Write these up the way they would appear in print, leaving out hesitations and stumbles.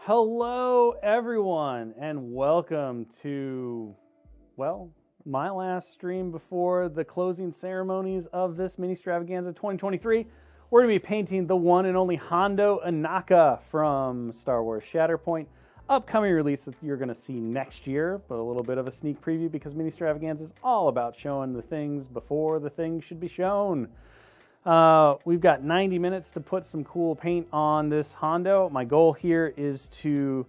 Hello, everyone, and welcome to, well, my last stream before the closing ceremonies of this mini extravaganza 2023. We're going to be painting the one and only Hondo Inaka from Star Wars Shatterpoint. Upcoming release that you're going to see next year, but a little bit of a sneak preview because mini extravaganza is all about showing the things before the things should be shown. We've got 90 minutes to put some cool paint on this Hondo. My goal here is to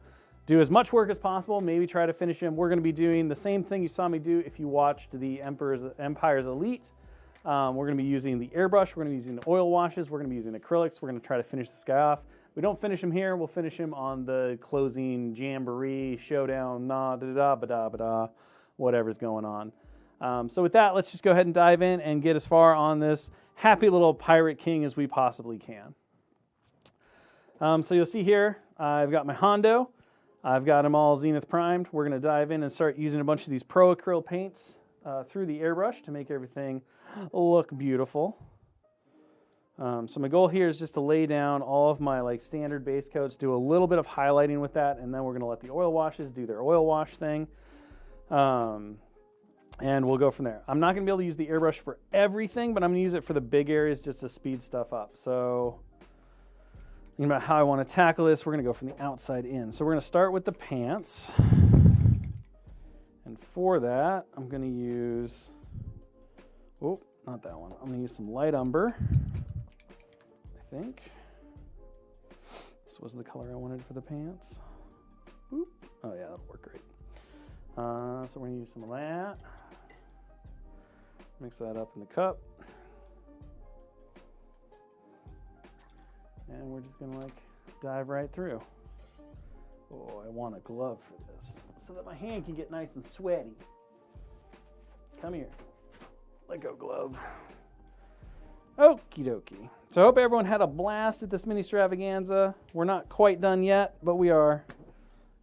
do as much work as possible, maybe try to finish him. We're going to be doing the same thing you saw me do if you watched the Empire's Elite. We're going to be using the airbrush, we're going to be using the oil washes, we're going to be using acrylics. We're going to try to finish this guy off. If we don't finish him here, we'll finish him on the closing jamboree, showdown, whatever's going on. So with that, let's just go ahead and dive in and get as far on this happy little pirate king as we possibly can. So you'll see here, I've got my Hondo. I've got them all zenith primed. We're going to dive in and start using a bunch of these pro acryl paints through the airbrush to make everything look beautiful. So my goal here is just to lay down all of my standard base coats, do a little bit of highlighting with that, and then we're going to let the oil washes do their oil wash thing. And we'll go from there. I'm not going to be able to use the airbrush for everything, but I'm going to use it for the big areas just to speed stuff up. So thinking about how I want to tackle this, we're going to go from the outside in. So we're going to start with the pants. And for that, I'm going to use, oh, not that one. I'm going to use some light umber, I think. This was the color I wanted for the pants. Boop. Oh yeah, that'll work great. So we're going to use some of that. Mix that up in the cup. And we're just going to dive right through. Oh, I want a glove for this so that my hand can get nice and sweaty. Come here. Let go, glove. Okie dokie. So I hope everyone had a blast at this mini extravaganza. We're not quite done yet, but we are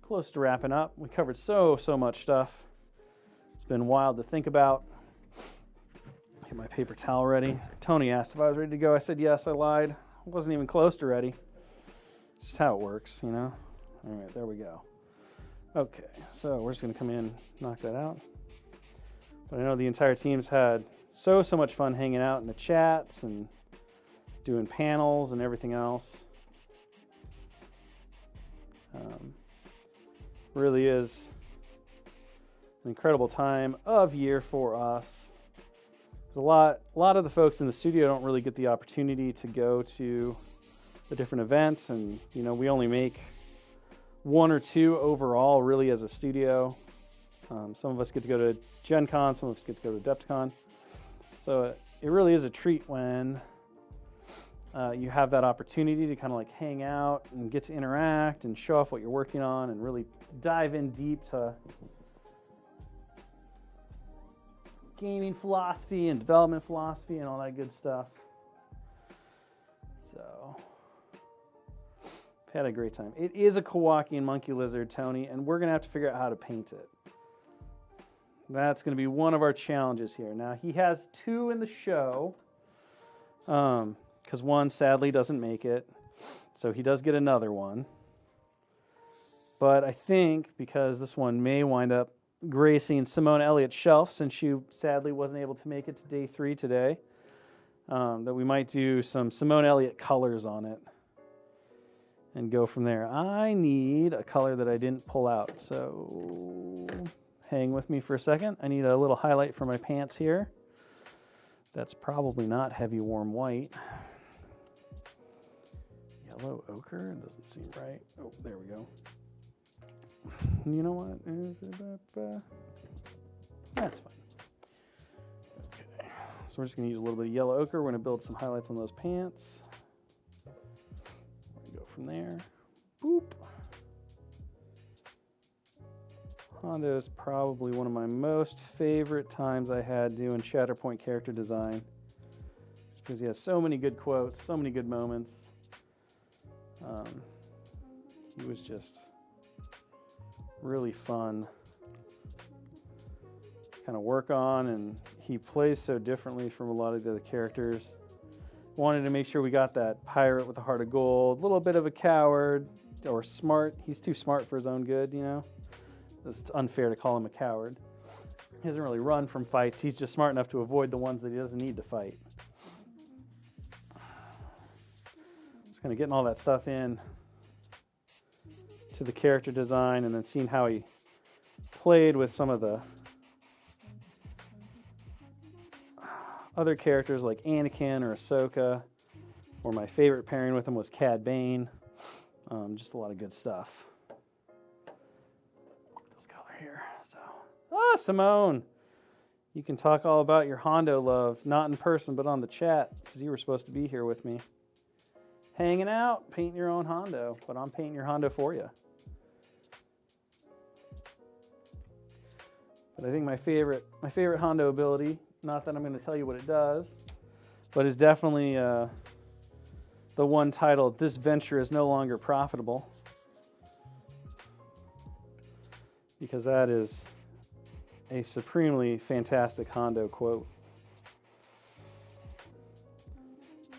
close to wrapping up. We covered so much stuff. It's been wild to think about. Get my paper towel ready. Tony asked if I was ready to go. I said yes, I lied. I wasn't even close to ready. It's just how it works, you know? All right, there we go. Okay, so we're just going to come in, knock that out. But I know the entire team's had so much fun hanging out in the chats and doing panels and everything else. Really is an incredible time of year for us. A lot of the folks in the studio don't really get the opportunity to go to the different events, and we only make one or two overall really as a studio. Some of us get to go to Gen Con, some of us get to go to Adepticon. So it really is a treat when you have that opportunity to kind of hang out and get to interact and show off what you're working on and really dive in deep to gaming philosophy and development philosophy and all that good stuff. So, I've had a great time. It is a Kowakian monkey lizard, Tony, and we're going to have to figure out how to paint it. That's going to be one of our challenges here. Now, he has two in the show, because one sadly doesn't make it, so he does get another one. But I think, because this one may wind up gracing Simone Elliott's shelf, since she sadly wasn't able to make it to day 3 today, that we might do some Simone Elliott colors on it and go from there. I need a color that I didn't pull out, so hang with me for a second. I need a little highlight for my pants here. That's probably not heavy warm white. Yellow ochre, it doesn't seem right. Oh, there we go. You know what? That's fine. Okay, so we're just going to use a little bit of yellow ochre. We're going to build some highlights on those pants. We're going to go from there. Boop. Hondo is probably one of my most favorite times I had doing Shatterpoint character design, because he has so many good quotes, so many good moments. He was just really fun kind of work on, and he plays so differently from a lot of the other characters. Wanted to make sure we got that pirate with a heart of gold, a little bit of a coward, or smart. He's too smart for his own good, you know? It's unfair to call him a coward. He doesn't really run from fights. He's just smart enough to avoid the ones that he doesn't need to fight. Just kind of getting all that stuff in to the character design and then seeing how he played with some of the other characters like Anakin or Ahsoka, or my favorite pairing with him was Cad Bane. Just a lot of good stuff. This color here. So, Simone, you can talk all about your Hondo love, not in person, but on the chat, because you were supposed to be here with me. Hanging out, painting your own Hondo, but I'm painting your Hondo for you. But I think my favorite Hondo ability, not that I'm going to tell you what it does, but is definitely the one titled, "This Venture is No Longer Profitable." Because that is a supremely fantastic Hondo quote.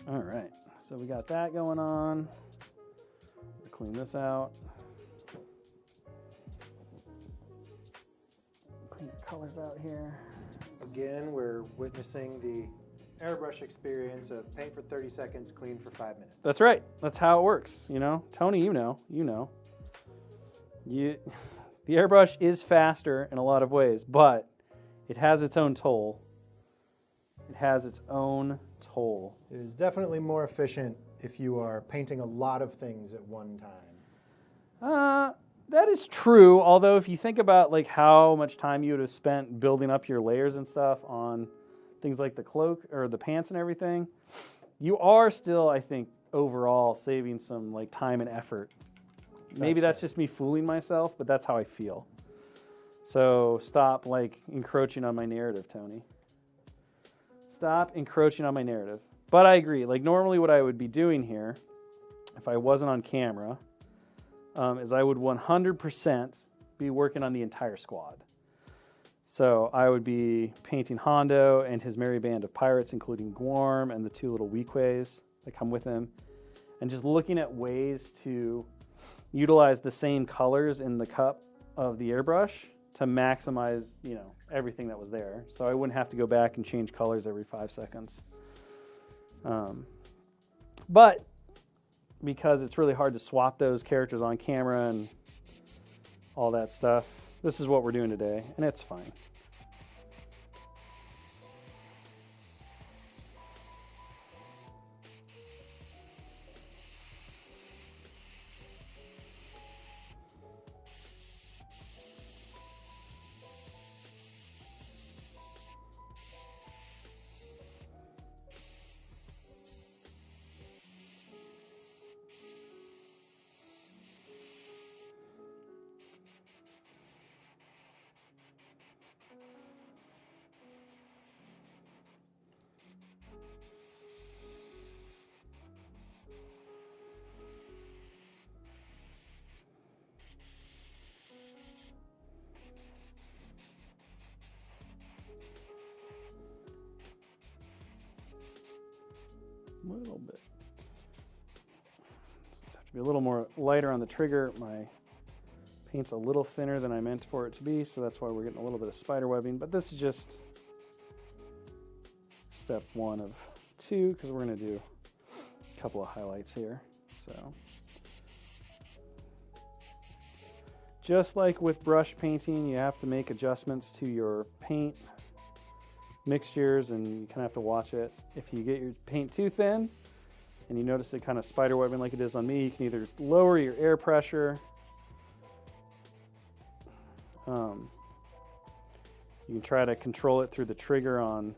All right, so we got that going on. We'll clean this out. Clean the colors out here. Again, we're witnessing the airbrush experience of paint for 30 seconds, clean for 5 minutes. That's right. That's how it works, you know. Tony, you know. The airbrush is faster in a lot of ways, but it has its own toll. It has its own toll. It is definitely more efficient if you are painting a lot of things at one time. That is true, although if you think about like how much time you would have spent building up your layers and stuff on things like the cloak or the pants and everything, you are still, I think, overall saving some like time and effort. Maybe that's just me fooling myself, but that's how I feel. So stop like encroaching on my narrative, Tony. Stop encroaching on my narrative. But I agree, like normally what I would be doing here, if I wasn't on camera, is I would 100% be working on the entire squad. So I would be painting Hondo and his merry band of pirates, including Gorm and the two little Weequays that come with him, and just looking at ways to utilize the same colors in the cup of the airbrush to maximize, you know, everything that was there. So I wouldn't have to go back and change colors every 5 seconds. But because it's really hard to swap those characters on camera and all that stuff, this is what we're doing today, and it's fine. A little bit. So just have to be a little more lighter on the trigger. My paint's a little thinner than I meant for it to be, so that's why we're getting a little bit of spider webbing. But this is just step 1 of 2, because we're going to do a couple of highlights here. So just like with brush painting, you have to make adjustments to your paint mixtures, and you kind of have to watch it. If you get your paint too thin and you notice it kind of spider webbing like it is on me, you can either lower your air pressure, you can try to control it through the trigger on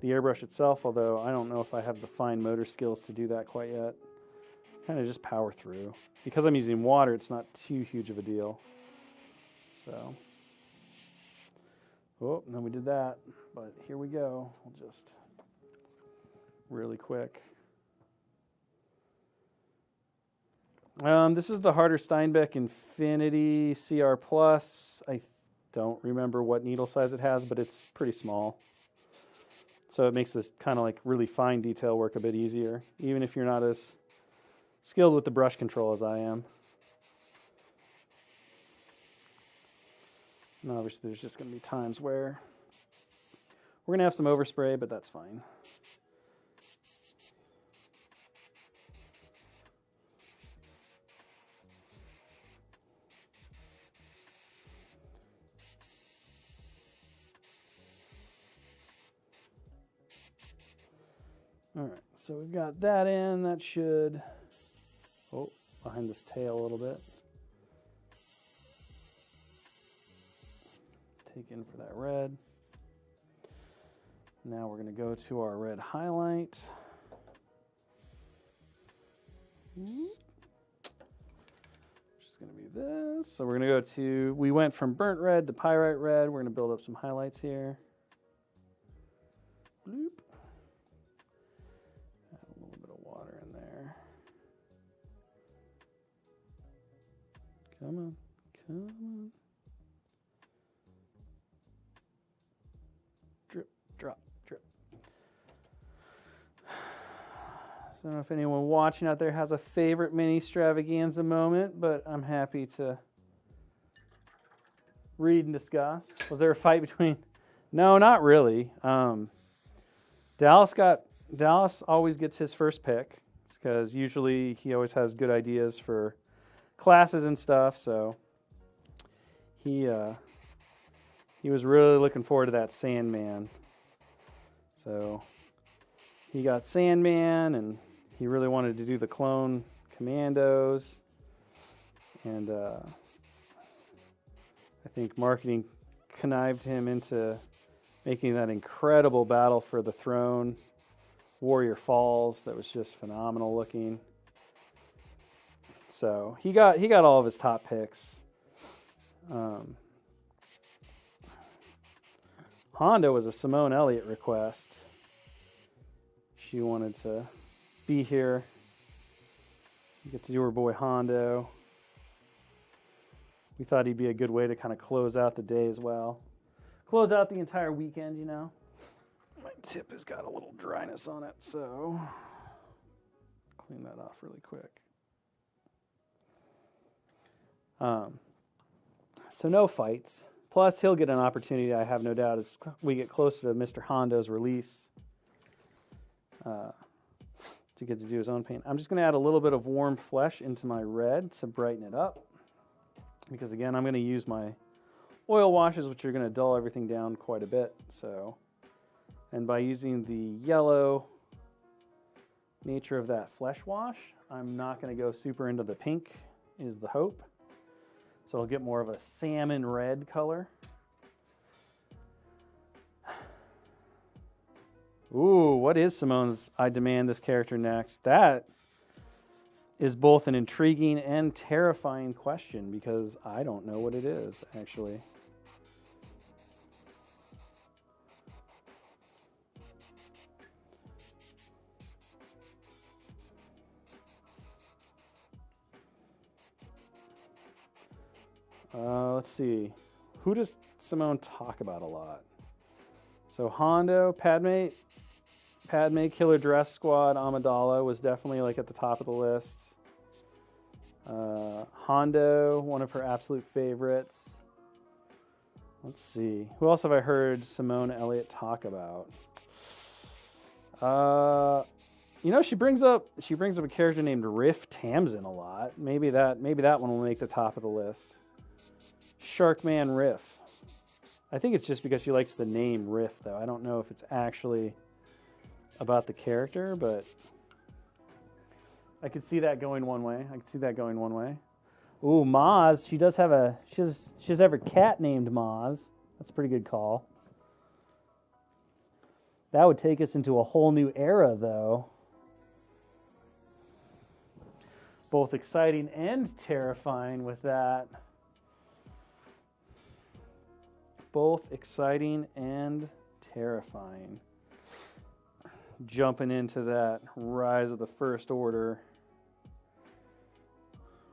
the airbrush itself, although I don't know if I have the fine motor skills to do that quite yet. Kind of just power through. Because I'm using water, it's not too huge of a deal. So, oh, no, we did that. But here we go. We'll just really quick. This is the Harder Steinbeck Infinity CR Plus. I don't remember what needle size it has, but it's pretty small. So it makes this kind of like really fine detail work a bit easier, even if you're not as skilled with the brush control as I am. And obviously there's just going to be times where we're going to have some overspray, but that's fine. All right, so we've got that in. That should, behind this tail a little bit. Take in for that red. Now we're going to go to our red highlight. Just going to be this. So we're going to go to, we went from burnt red to pyrite red. We're going to build up some highlights here. Bloop. Add a little bit of water in there. Come on, come on. Drip, drop, drip. So I don't know if anyone watching out there has a favorite mini extravaganza moment, but I'm happy to read and discuss. Was there a fight between? No, not really. Dallas always gets his first pick because usually he always has good ideas for classes and stuff. So he was really looking forward to that Sandman. So he got Sandman, and he really wanted to do the clone commandos. And I think marketing connived him into making that incredible Battle for the Throne Warrior Falls that was just phenomenal looking. So he got all of his top picks. Hondo was a Simone Elliott request. She wanted to be here. Get to do her boy Hondo. We thought he'd be a good way to kind of close out the day as well. Close out the entire weekend, you know. My tip has got a little dryness on it, so clean that off really quick. So no fights. Plus, he'll get an opportunity, I have no doubt, as we get closer to Mr. Hondo's release to get to do his own paint. I'm just going to add a little bit of warm flesh into my red to brighten it up. Because, again, I'm going to use my oil washes, which are going to dull everything down quite a bit. So, and by using the yellow nature of that flesh wash, I'm not going to go super into the pink, is the hope. So I'll get more of a salmon red color. Ooh, what is Simone's I Demand This Character Next? That is both an intriguing and terrifying question because I don't know what it is, actually. Let's see. Who does Simone talk about a lot? So Hondo, Padme, Killer Dress Squad, Amidala was definitely like at the top of the list. Hondo, one of her absolute favorites. Let's see. Who else have I heard Simone Elliott talk about? She brings up a character named Riff Tamsin a lot. Maybe that one will make the top of the list. Sharkman Riff. I think it's just because she likes the name Riff, though. I don't know if it's actually about the character, but I could see that going one way. Ooh, Maz. She does have a cat named Maz. That's a pretty good call. That would take us into a whole new era, though. Both exciting and terrifying with that. Both exciting and terrifying. Jumping into that Rise of the First Order.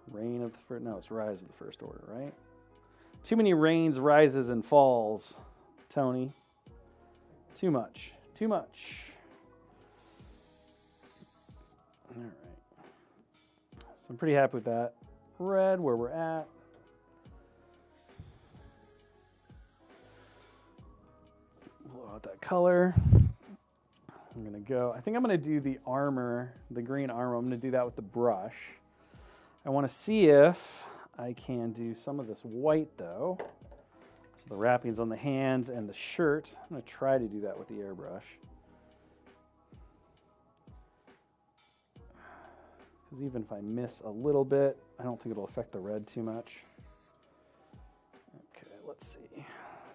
It's Rise of the First Order, right? Too many reigns, rises, and falls, Tony. Too much. All right. I'm pretty happy with that. Red, where we're at. Blow out that color. I'm going to go, I think I'm going to do the armor, the green armor. I'm going to do that with the brush. I want to see if I can do some of this white, though. So the wrappings on the hands and the shirt. I'm going to try to do that with the airbrush. Because even if I miss a little bit, I don't think it'll affect the red too much. Okay, let's see.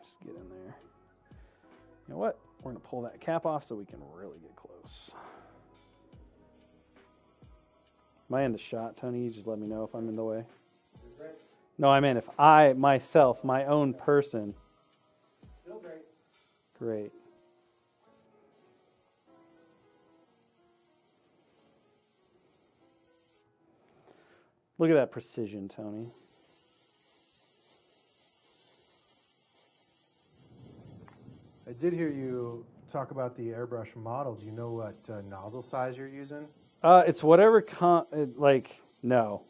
Just get in there. You know what? We're going to pull that cap off so we can really get close. Am I in the shot, Tony? You just let me know if I'm in the way. No, I meant if I, myself, my own person. Still great. Great. Look at that precision, Tony. I did hear you talk about the airbrush model. Do you know what nozzle size you're using? It's whatever no.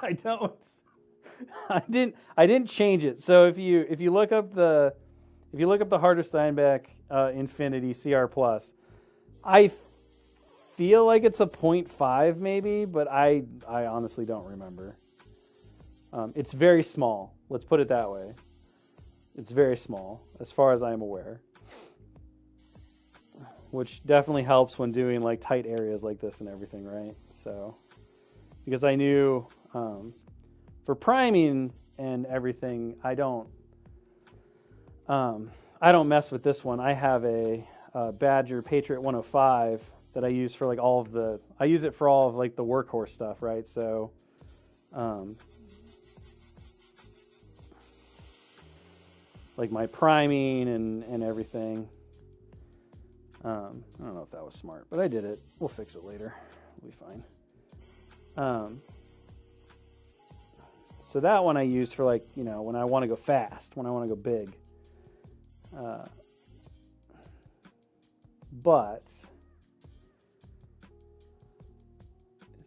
I don't. I didn't change it. So if you look up the Harder Steinbeck Infinity CR Plus, I feel like it's a 0.5 maybe, but I honestly don't remember. It's very small. Let's put it that way. It's very small, as far as I am aware. Which definitely helps when doing like tight areas like this and everything, right? So, because I knew for priming and everything, I don't mess with this one. I have a Badger Patriot 105 that I use for like I use it for all of like the workhorse stuff, right? So, like my priming and everything. I don't know if that was smart, but I did it. We'll fix it later. We'll be fine. So that one I use for like, when I want to go fast, when I want to go big. But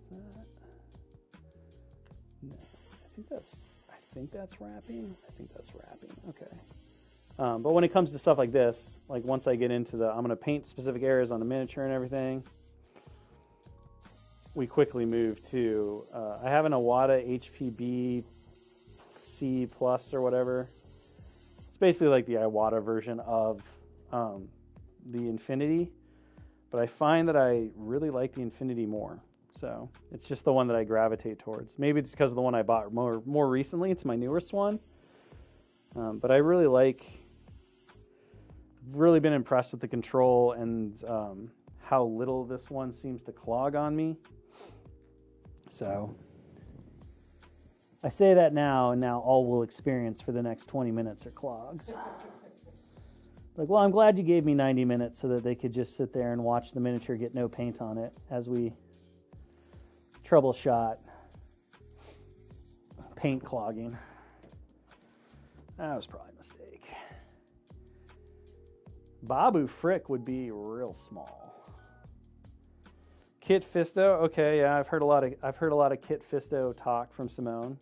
is that? No, I think that's wrapping. Okay. But when it comes to stuff like this, like once I get into I'm going to paint specific areas on the miniature and everything, we quickly move to, I have an Iwata HPB C Plus or whatever. It's basically like the Iwata version of the Infinity, but I find that I really like the Infinity more. So it's just the one that I gravitate towards. Maybe it's because of the one I bought more recently. It's my newest one. But I really been impressed with the control and how little this one seems to clog on me. So I say that now, and now all we'll experience for the next 20 minutes are clogs. Like, well, I'm glad you gave me 90 minutes so that they could just sit there and watch the miniature get no paint on it as we troubleshot paint clogging. That was probably a mistake. Babu Frick would be real small. Kit Fisto, okay, yeah, I've heard a lot of Kit Fisto talk from Simone.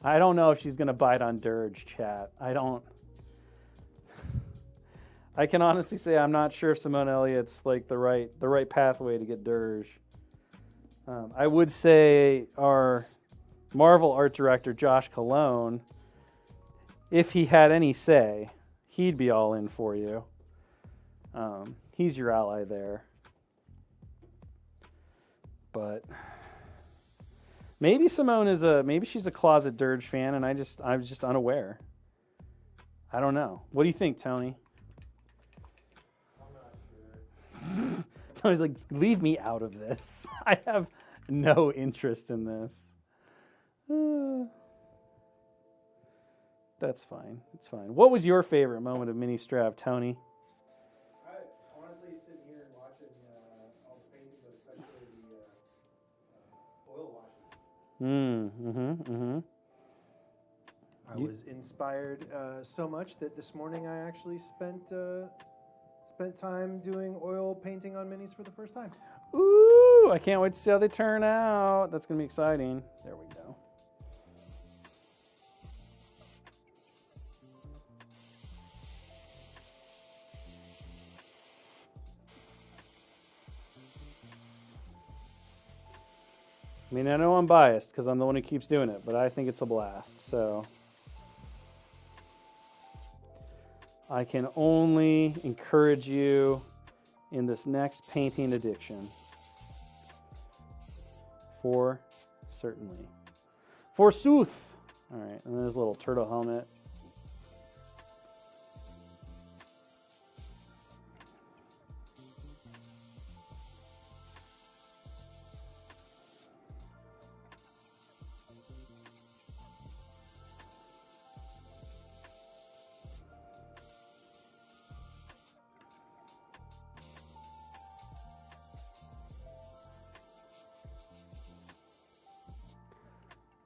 I don't know if she's gonna bite on Dirge, chat. I can honestly say I'm not sure if Simone Elliott's like the right pathway to get Dirge. I would say our Marvel art director Josh Colon, if he had any say, he'd be all in for you. He's your ally there. But maybe Simone maybe she's a closet Dirge fan and I was just unaware. I don't know. What do you think, Tony? I'm not sure. Tony's like, leave me out of this. I have no interest in this. That's fine. It's fine. What was your favorite moment of Mini Strav, Tony? I honestly sitting here and watching all the painting, but especially the oil washes. I was inspired so much that this morning I actually spent spent time doing oil painting on minis for the first time. Ooh, I can't wait to see how they turn out. That's going to be exciting. There we go. I mean, I know I'm biased because I'm the one who keeps doing it, but I think it's a blast. So I can only encourage you in this next painting addiction. For certainly. Forsooth. All right, and there's a little turtle helmet.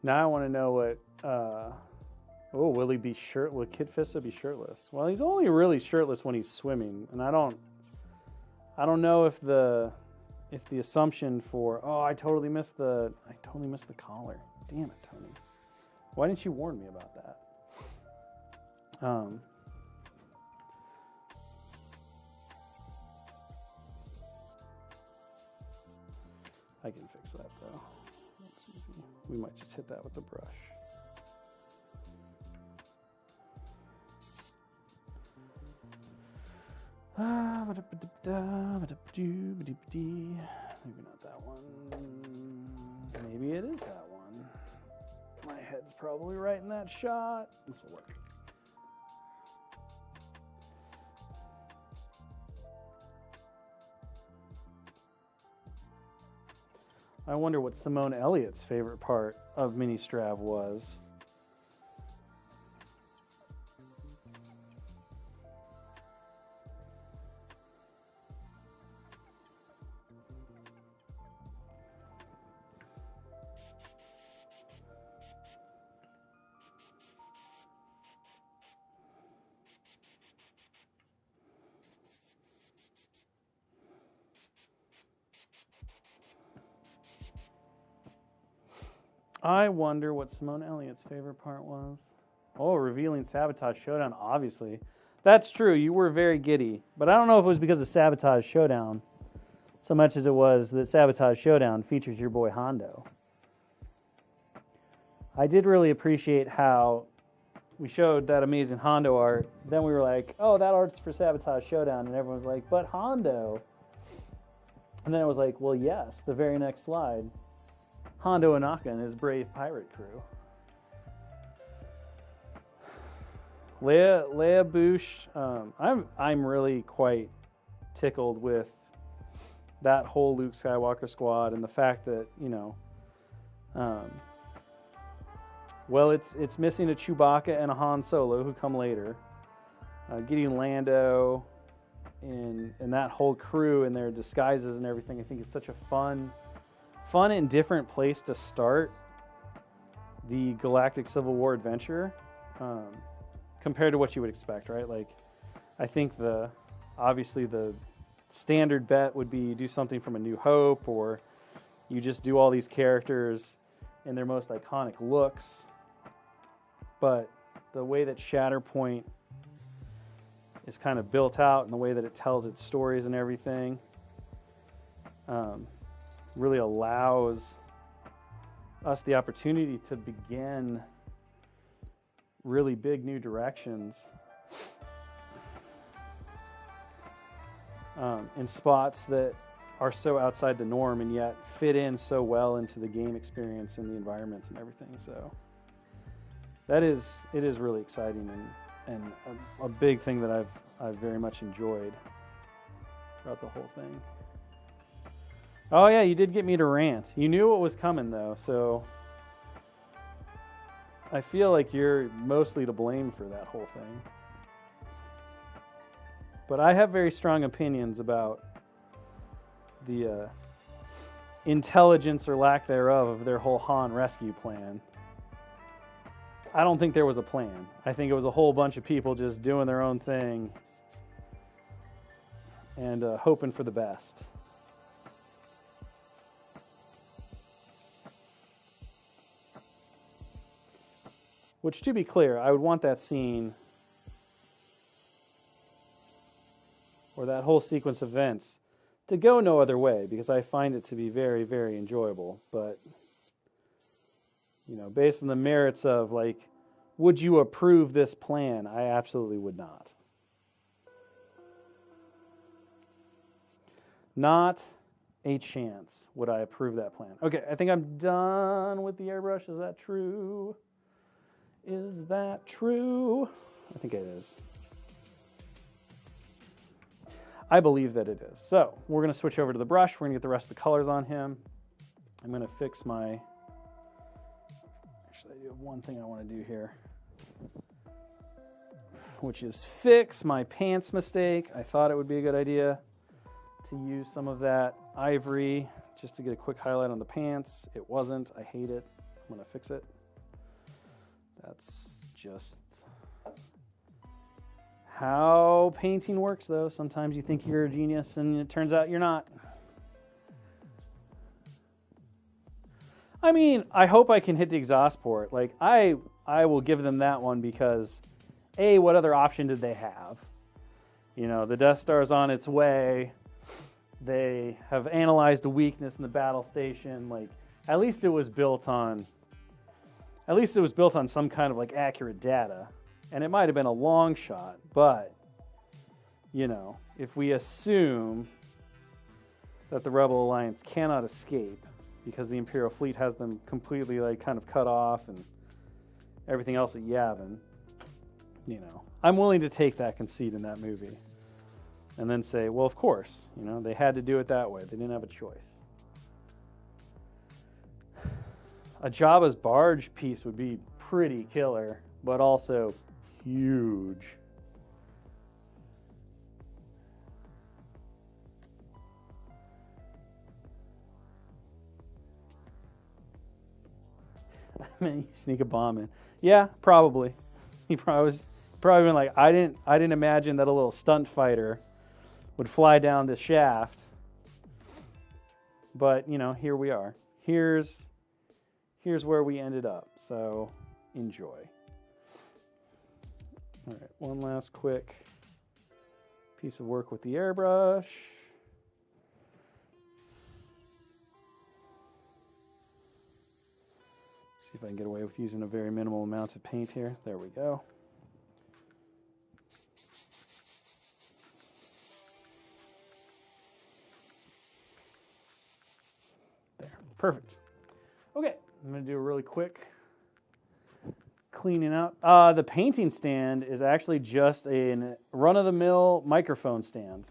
Now I want to know what. Will he be shirt? Will Kid Fista be shirtless? Well, he's only really shirtless when he's swimming, and I don't know if the assumption for I totally missed the collar. Damn it, Tony. Why didn't you warn me about that? I can fix that though. That's easy. We might just hit that with the brush. Maybe not that one. Maybe it is that one. My head's probably right in that shot. This will work. I wonder what Simone Elliott's favorite part of Mini Strav was. I wonder what Simone Elliott's favorite part was. Oh, revealing Sabotage Showdown, obviously. That's true, you were very giddy. But I don't know if it was because of Sabotage Showdown so much as it was that Sabotage Showdown features your boy Hondo. I did really appreciate how we showed that amazing Hondo art. Then we were like, oh, that art's for Sabotage Showdown. And everyone's like, but Hondo. And then it was like, well, yes, the very next slide. Hondo Inaka and his brave pirate crew. Leia Bouche, I'm really quite tickled with that whole Luke Skywalker squad and the fact that, well, it's missing a Chewbacca and a Han Solo who come later. Getting Lando and that whole crew in their disguises and everything, I think is such a fun and different place to start the Galactic Civil War adventure compared to what you would expect, right? Like, I think obviously the standard bet would be you do something from A New Hope, or you just do all these characters in their most iconic looks. But the way that Shatterpoint is kind of built out and the way that it tells its stories and everything really allows us the opportunity to begin really big new directions in spots that are so outside the norm and yet fit in so well into the game experience and the environments and everything. So it is really exciting and a big thing that I've very much enjoyed throughout the whole thing. Oh yeah, you did get me to rant. You knew what was coming though, so I feel like you're mostly to blame for that whole thing. But I have very strong opinions about the intelligence or lack thereof of their whole Han rescue plan. I don't think there was a plan. I think it was a whole bunch of people just doing their own thing and hoping for the best. Which, to be clear, I would want that scene, or that whole sequence of events, to go no other way, because I find it to be very, very enjoyable. But, based on the merits of, would you approve this plan? I absolutely would not. Not a chance would I approve that plan. Okay, I think I'm done with the airbrush. Is that true? Is that true? I think it is. I believe that it is. So we're going to switch over to the brush. We're going to get the rest of the colors on him. I'm going to fix my... Actually, I do have one thing I want to do here, which is fix my pants mistake. I thought it would be a good idea to use some of that ivory just to get a quick highlight on the pants. It wasn't. I hate it. I'm going to fix it. That's just how painting works, though. Sometimes you think you're a genius, and it turns out you're not. I mean, I hope I can hit the exhaust port. I will give them that one because, A, what other option did they have? The Death Star's on its way. They have analyzed a weakness in the battle station. At least it was built on some kind of accurate data. And it might have been a long shot, but if we assume that the Rebel Alliance cannot escape because the Imperial fleet has them completely kind of cut off and everything else at Yavin, I'm willing to take that conceit in that movie and then say, well, of course, they had to do it that way. They didn't have a choice. A Jabba's barge piece would be pretty killer, but also huge. Man, you sneak a bomb in. Yeah, probably. He probably been like, I didn't imagine that a little stunt fighter would fly down this shaft. But, here we are. Here's where we ended up. So, enjoy. All right, one last quick piece of work with the airbrush. See if I can get away with using a very minimal amount of paint here. There we go. There, perfect. Okay, I'm going to do a really quick cleaning up. The painting stand is actually just a run-of-the-mill microphone stand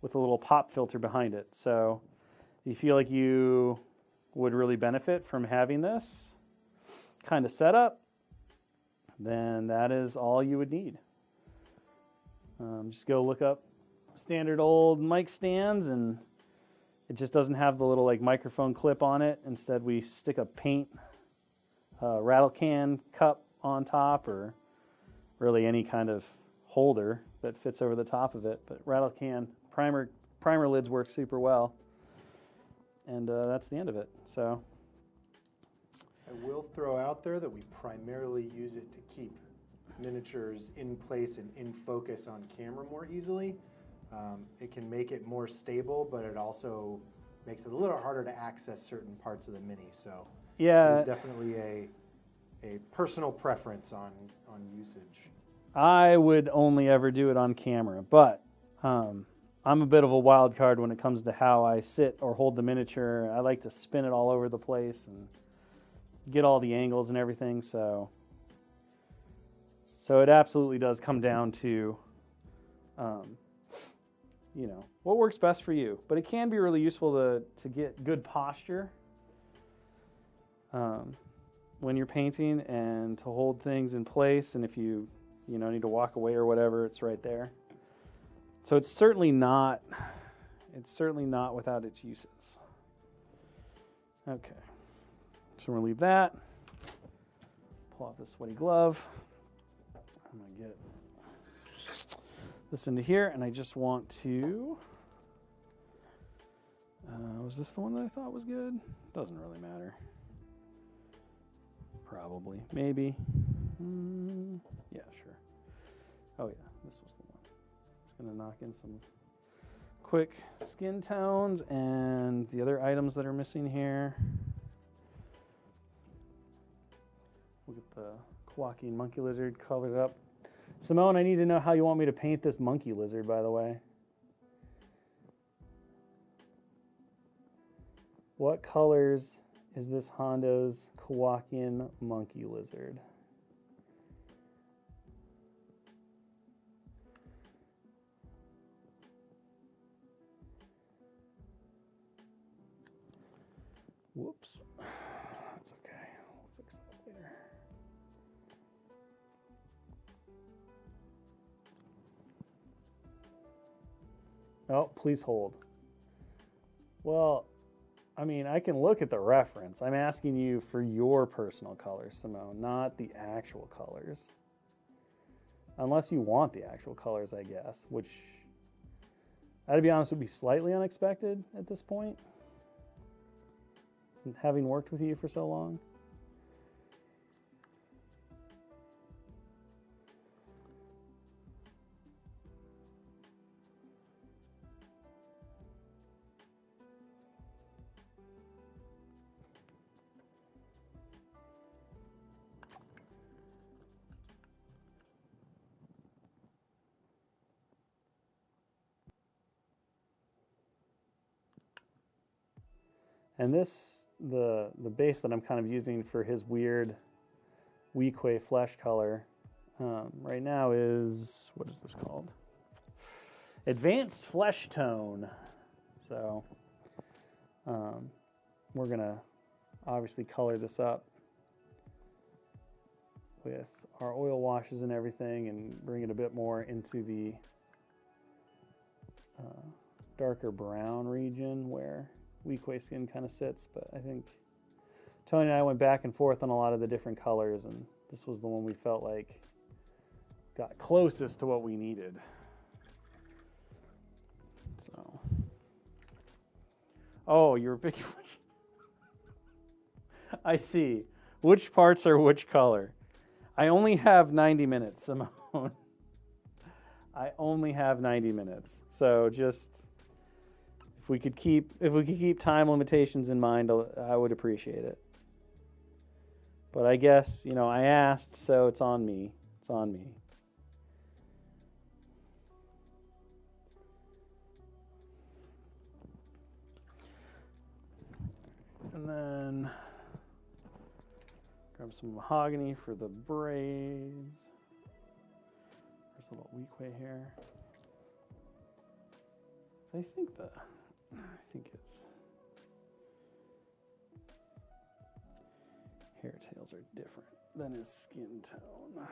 with a little pop filter behind it. So if you feel like you would really benefit from having this kind of setup, then that is all you would need. Just go look up standard old mic stands, and it just doesn't have the little microphone clip on it. Instead, we stick a paint rattle can cup on top, or really any kind of holder that fits over the top of it. But rattle can primer lids work super well, and that's the end of it. So I will throw out there that we primarily use it to keep miniatures in place and in focus on camera more easily. It can make it more stable, but it also makes it a little harder to access certain parts of the Mini. So yeah, it's definitely a personal preference on usage. I would only ever do it on camera, but I'm a bit of a wild card when it comes to how I sit or hold the miniature. I like to spin it all over the place and get all the angles and everything. So it absolutely does come down to, what works best for you. But it can be really useful to get good posture when you're painting and to hold things in place. And if you need to walk away or whatever, it's right there. So it's certainly not without its uses. Okay. So we're going to leave that. Pull off the sweaty glove. I'm going to get this into here, and I just want to... was this the one that I thought was good? Doesn't really matter. Probably. Maybe. Yeah, sure. Oh yeah, this was the one. Just going to knock in some quick skin tones and the other items that are missing here. We'll get the Kawaki monkey lizard colored up. Simone, I need to know how you want me to paint this monkey lizard, by the way. What colors is this Hondo's Kawakian monkey lizard? Whoops. That's okay. We'll fix that later. Oh, please hold. Well, I mean, I can look at the reference. I'm asking you for your personal colors, Simone, not the actual colors. Unless you want the actual colors, I guess, which, to be honest, would be slightly unexpected at this point, having worked with you for so long. And this, the base that I'm kind of using for his weird Weequay flesh color right now is, what is this called? Advanced Flesh Tone. So we're gonna obviously color this up with our oil washes and everything and bring it a bit more into the darker brown region where Weequay skin kind of sits, but I think Tony and I went back and forth on a lot of the different colors, and this was the one we felt like got closest to what we needed. So, oh, you're a big. I see. Which parts are which color? I only have 90 minutes, Simone. I only have 90 minutes, so just. If we could keep time limitations in mind, I would appreciate it. But I guess, I asked, so it's on me. It's on me. And then grab some mahogany for the braids. There's a little Weequay here. So I think his hair tails are different than his skin tone.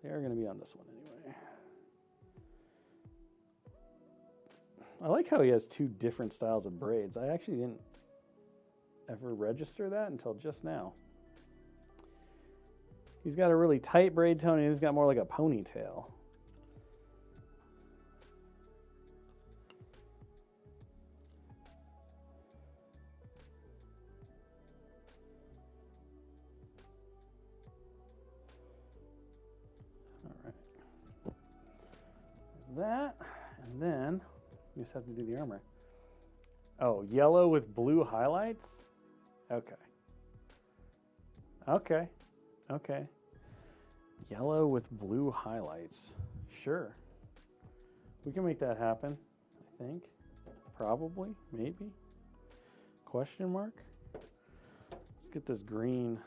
They are going to be on this one anyway. I like how he has two different styles of braids. I actually didn't ever register that until just now. He's got a really tight braid tone and he's got more like a ponytail. That, and then you just have to do the armor. Oh, yellow with blue highlights? Okay. Yellow with blue highlights. Sure. We can make that happen, I think. Probably, maybe. Question mark? Let's get this green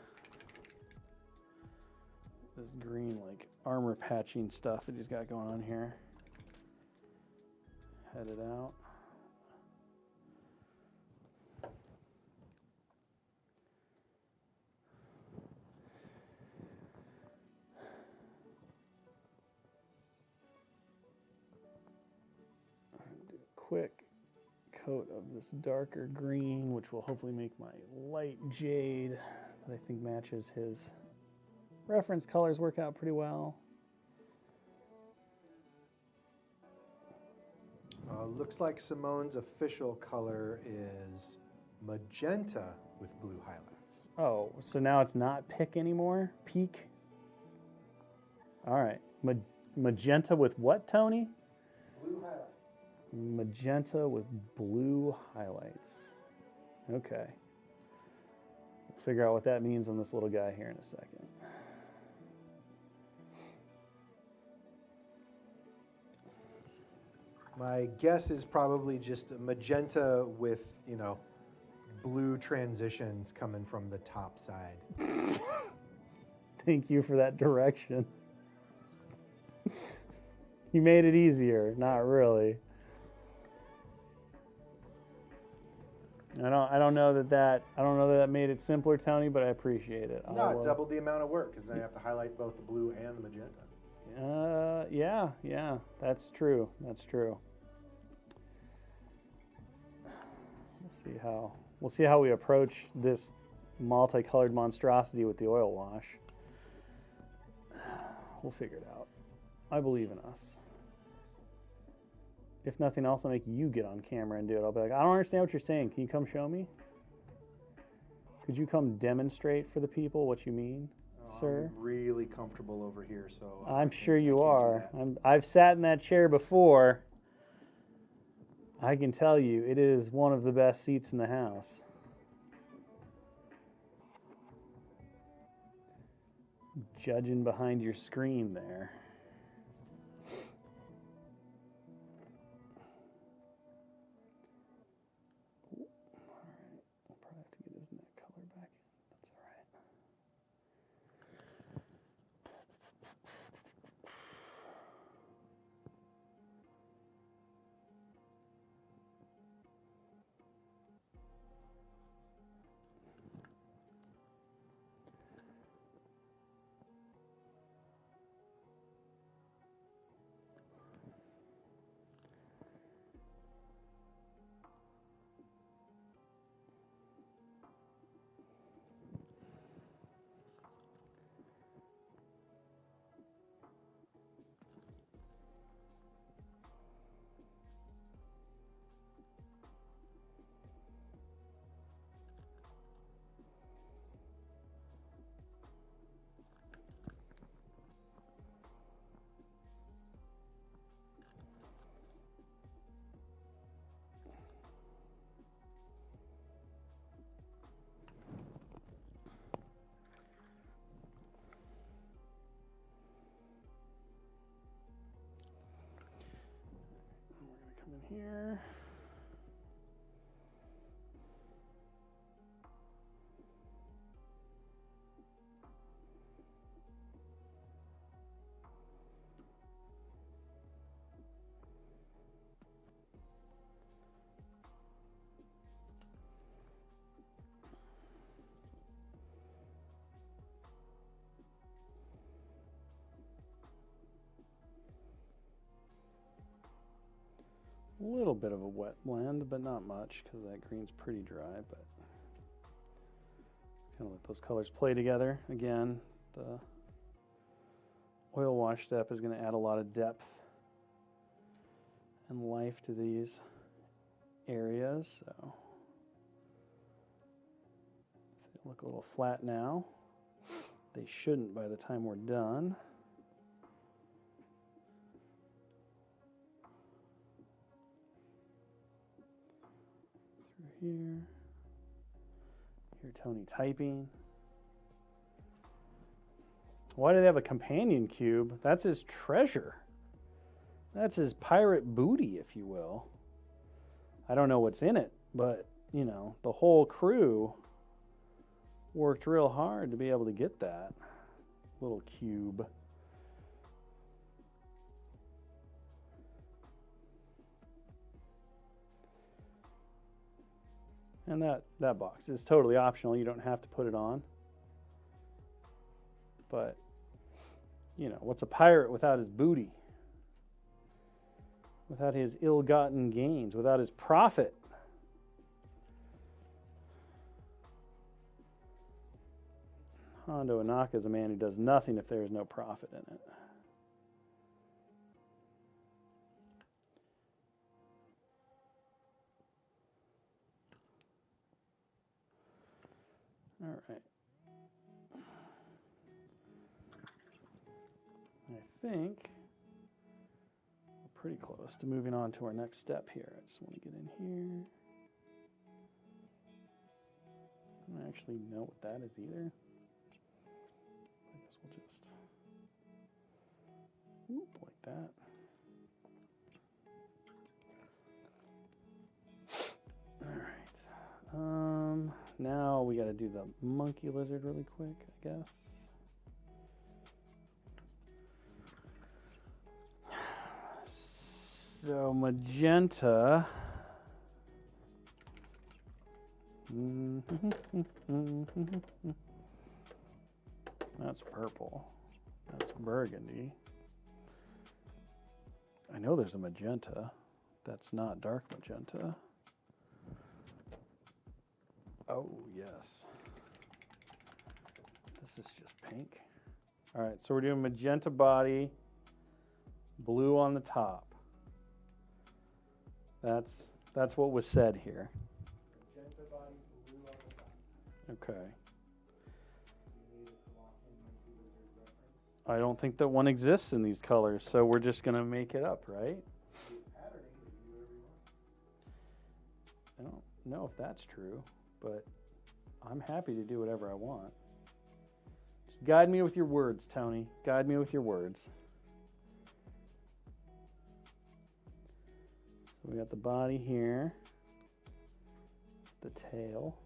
like armor patching stuff that he's got going on here. Head it out. Do a quick coat of this darker green, which will hopefully make my light jade that I think matches his reference colors work out pretty well. Looks like Simone's official color is magenta with blue highlights. Oh, so now it's not pick anymore? Peak? All right. Magenta with what, Tony? Blue highlights. Magenta with blue highlights. Okay. We'll figure out what that means on this little guy here in a second. My guess is probably just magenta with, blue transitions coming from the top side. Thank you for that direction. You made it easier. Not really. I don't know that made it simpler, Tony, but I appreciate it. No, it doubled the amount of work because then I have to highlight both the blue and the magenta. Yeah, that's true. We'll see how we approach this multicolored monstrosity with the oil wash. We'll figure it out. I believe in us. If nothing else, I'll make you get on camera and do it. I'll be like, I don't understand what you're saying. Can you come show me? Could you come demonstrate for the people what you mean, sir? I'm really comfortable over here, so I'm sure you are. I've sat in that chair before. I can tell you, it is one of the best seats in the house. Judging behind your screen there. Here. A little bit of a wet blend, but not much because that green's pretty dry, but kind of let those colors play together. Again, the oil wash step is going to add a lot of depth and life to these areas. So they look a little flat now. They shouldn't by the time we're done. Here. Hear Tony typing. Why do they have a companion cube? That's his treasure. That's his pirate booty, if you will. I don't know what's in it, but, the whole crew worked real hard to be able to get that little cube. And that box is totally optional. You don't have to put it on. But, what's a pirate without his booty? Without his ill-gotten gains? Without his profit? Hondo Inaka is a man who does nothing if there is no profit in it. All right. I think we're pretty close to moving on to our next step here. I just want to get in here. I don't actually know what that is either. I guess we'll just whoop like that. All right. Now we got to do the monkey lizard really quick, I guess. So magenta. That's purple. That's burgundy. I know there's a magenta. That's not dark magenta. Oh, yes. This is just pink. All right, so we're doing magenta body, blue on the top. That's what was said here. Magenta body, blue on the top. Okay. You need a walking monkey lizard reference. I don't think that one exists in these colors, so we're just going to make it up, right? Patterning, you can do whatever you want. I don't know if that's true, but I'm happy to do whatever I want. Just guide me with your words, Tony. Guide me with your words. So we got the body here, the tail,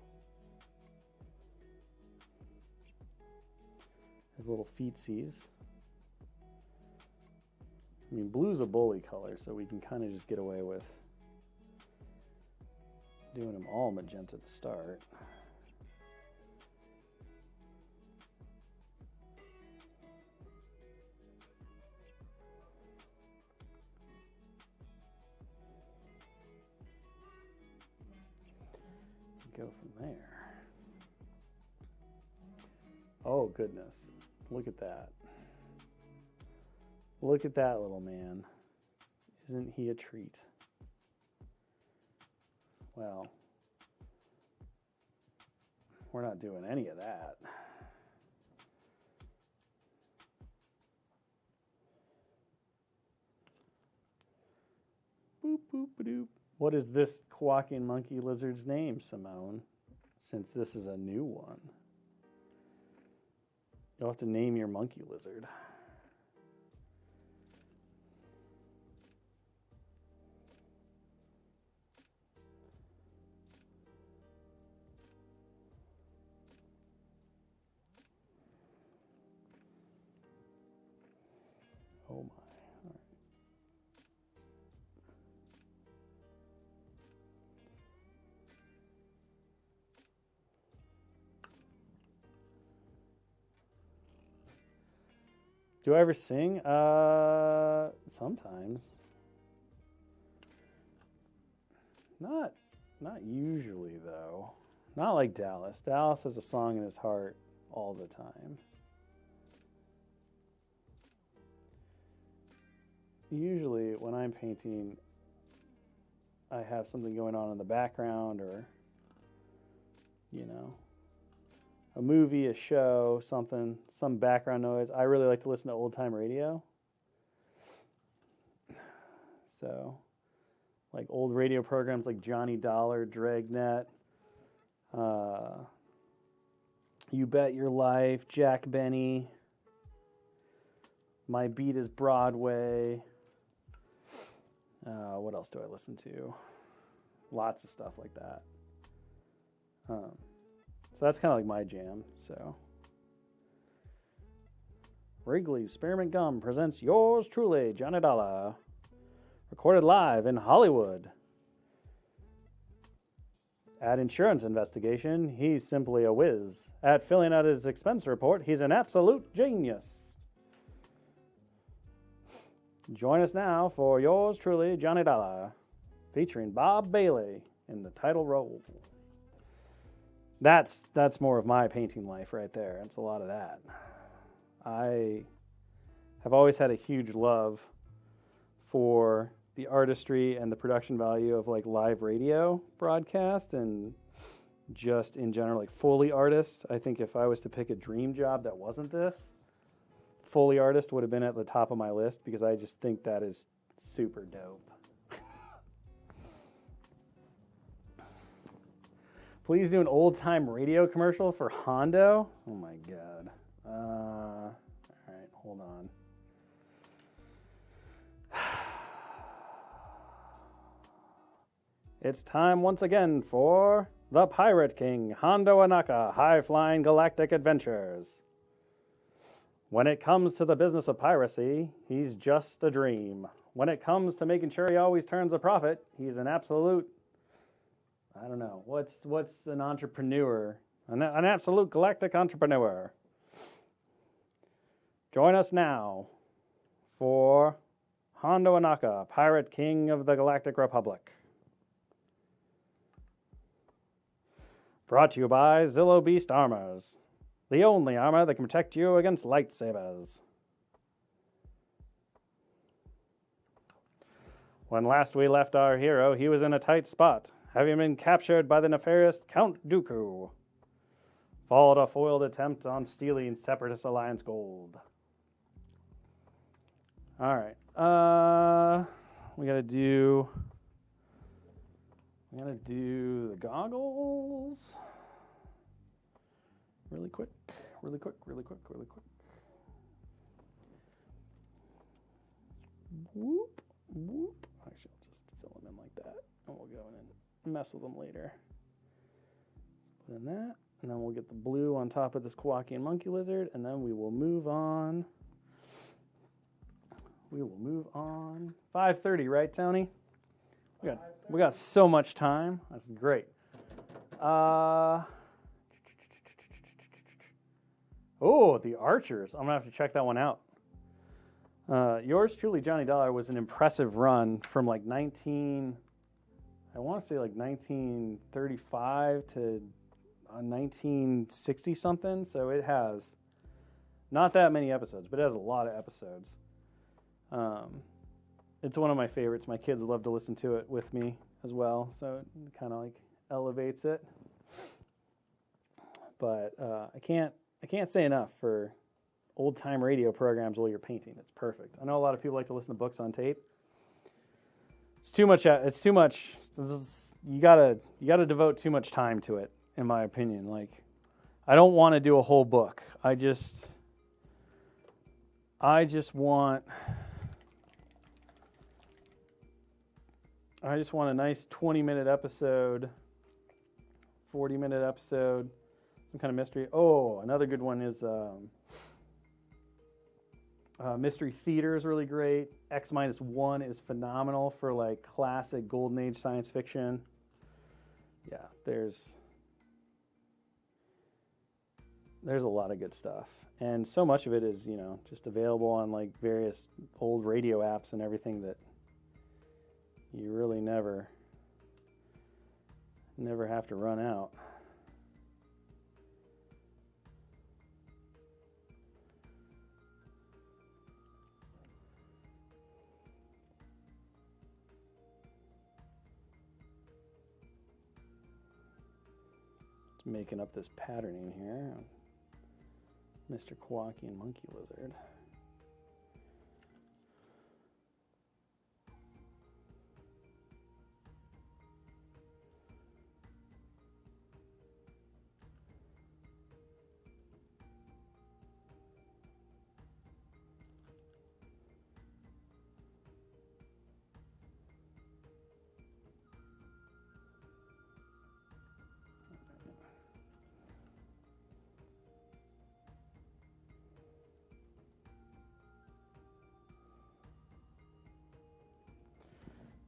his little feetsies. I mean, blue's a bully color, so we can kind of just get away with doing them all magenta to start. Go from there. Oh, goodness. Look at that. Look at that little man. Isn't he a treat? Well, we're not doing any of that. Boop, boop, ba-doop. What is this quacking monkey lizard's name, Simone? Since this is a new one. You'll have to name your monkey lizard. Oh my. All right. Do I ever sing? Sometimes. Not usually though. Not like Dallas. Dallas has a song in his heart all the time. Usually when I'm painting, I have something going on in the background, or, you know, a movie, a show, something, some background noise. I really like to listen to old time radio. So, like old radio programs like Johnny Dollar, Dragnet, You Bet Your Life, Jack Benny, My Beat is Broadway. What else do I listen to? Lots of stuff like that. So that's kind of like my jam. So Wrigley's Spearmint Gum presents yours truly, Johnny Dollar. Recorded live in Hollywood. At insurance investigation, he's simply a whiz. At filling out his expense report, he's an absolute genius. Join us now for yours truly, Johnny Dollar, featuring Bob Bailey in the title role. That's more of my painting life right there. It's a lot of that. I have always had a huge love for the artistry and the production value of like live radio broadcast and just in general, like Foley artist. I think if I was to pick a dream job that wasn't this, Foley artist would have been at the top of my list because I just think that is super dope. Please do an old-time radio commercial for Hondo. Oh my god. All right, hold on. It's time once again for the Pirate King, Hondo Anaka, High-Flying Galactic Adventures. When it comes to the business of piracy, he's just a dream. When it comes to making sure he always turns a profit, he's an absolute, I don't know, what's an entrepreneur? An absolute galactic entrepreneur. Join us now for Hondo Anaka, Pirate King of the Galactic Republic. Brought to you by Zillow Beast Armors, the only armor that can protect you against lightsabers. When last we left our hero, he was in a tight spot, having been captured by the nefarious Count Dooku. Followed a foiled attempt on stealing Separatist Alliance gold. All right, we gotta do the goggles. Really quick. Whoop, whoop. Actually, I'll just fill them in like that, and we'll go in and mess with them later. Put in that, and then we'll get the blue on top of this Kowakian monkey lizard, and then we will move on. 5:30, right, Tony? We got so much time. That's great. Oh, the Archers. I'm going to have to check that one out. Yours truly, Johnny Dollar, was an impressive run from like 1935 to 1960 something. So it has not that many episodes, but it has a lot of episodes. It's one of my favorites. My kids love to listen to it with me as well, so it kind of like elevates it. But I can't say enough for old-time radio programs while you're painting. It's perfect. I know a lot of people like to listen to books on tape. It's too much. You gotta devote too much time to it, in my opinion. Like, I don't want to do a whole book. I just want a nice 20-minute episode, 40-minute episode, some kind of mystery. Oh, another good one is Mystery Theater is really great. X-1 is phenomenal for like classic Golden Age science fiction. Yeah, there's a lot of good stuff. And so much of it is, just available on like various old radio apps and everything that you really never have to run out. Just making up this patterning here. Mr. Kowakian monkey lizard.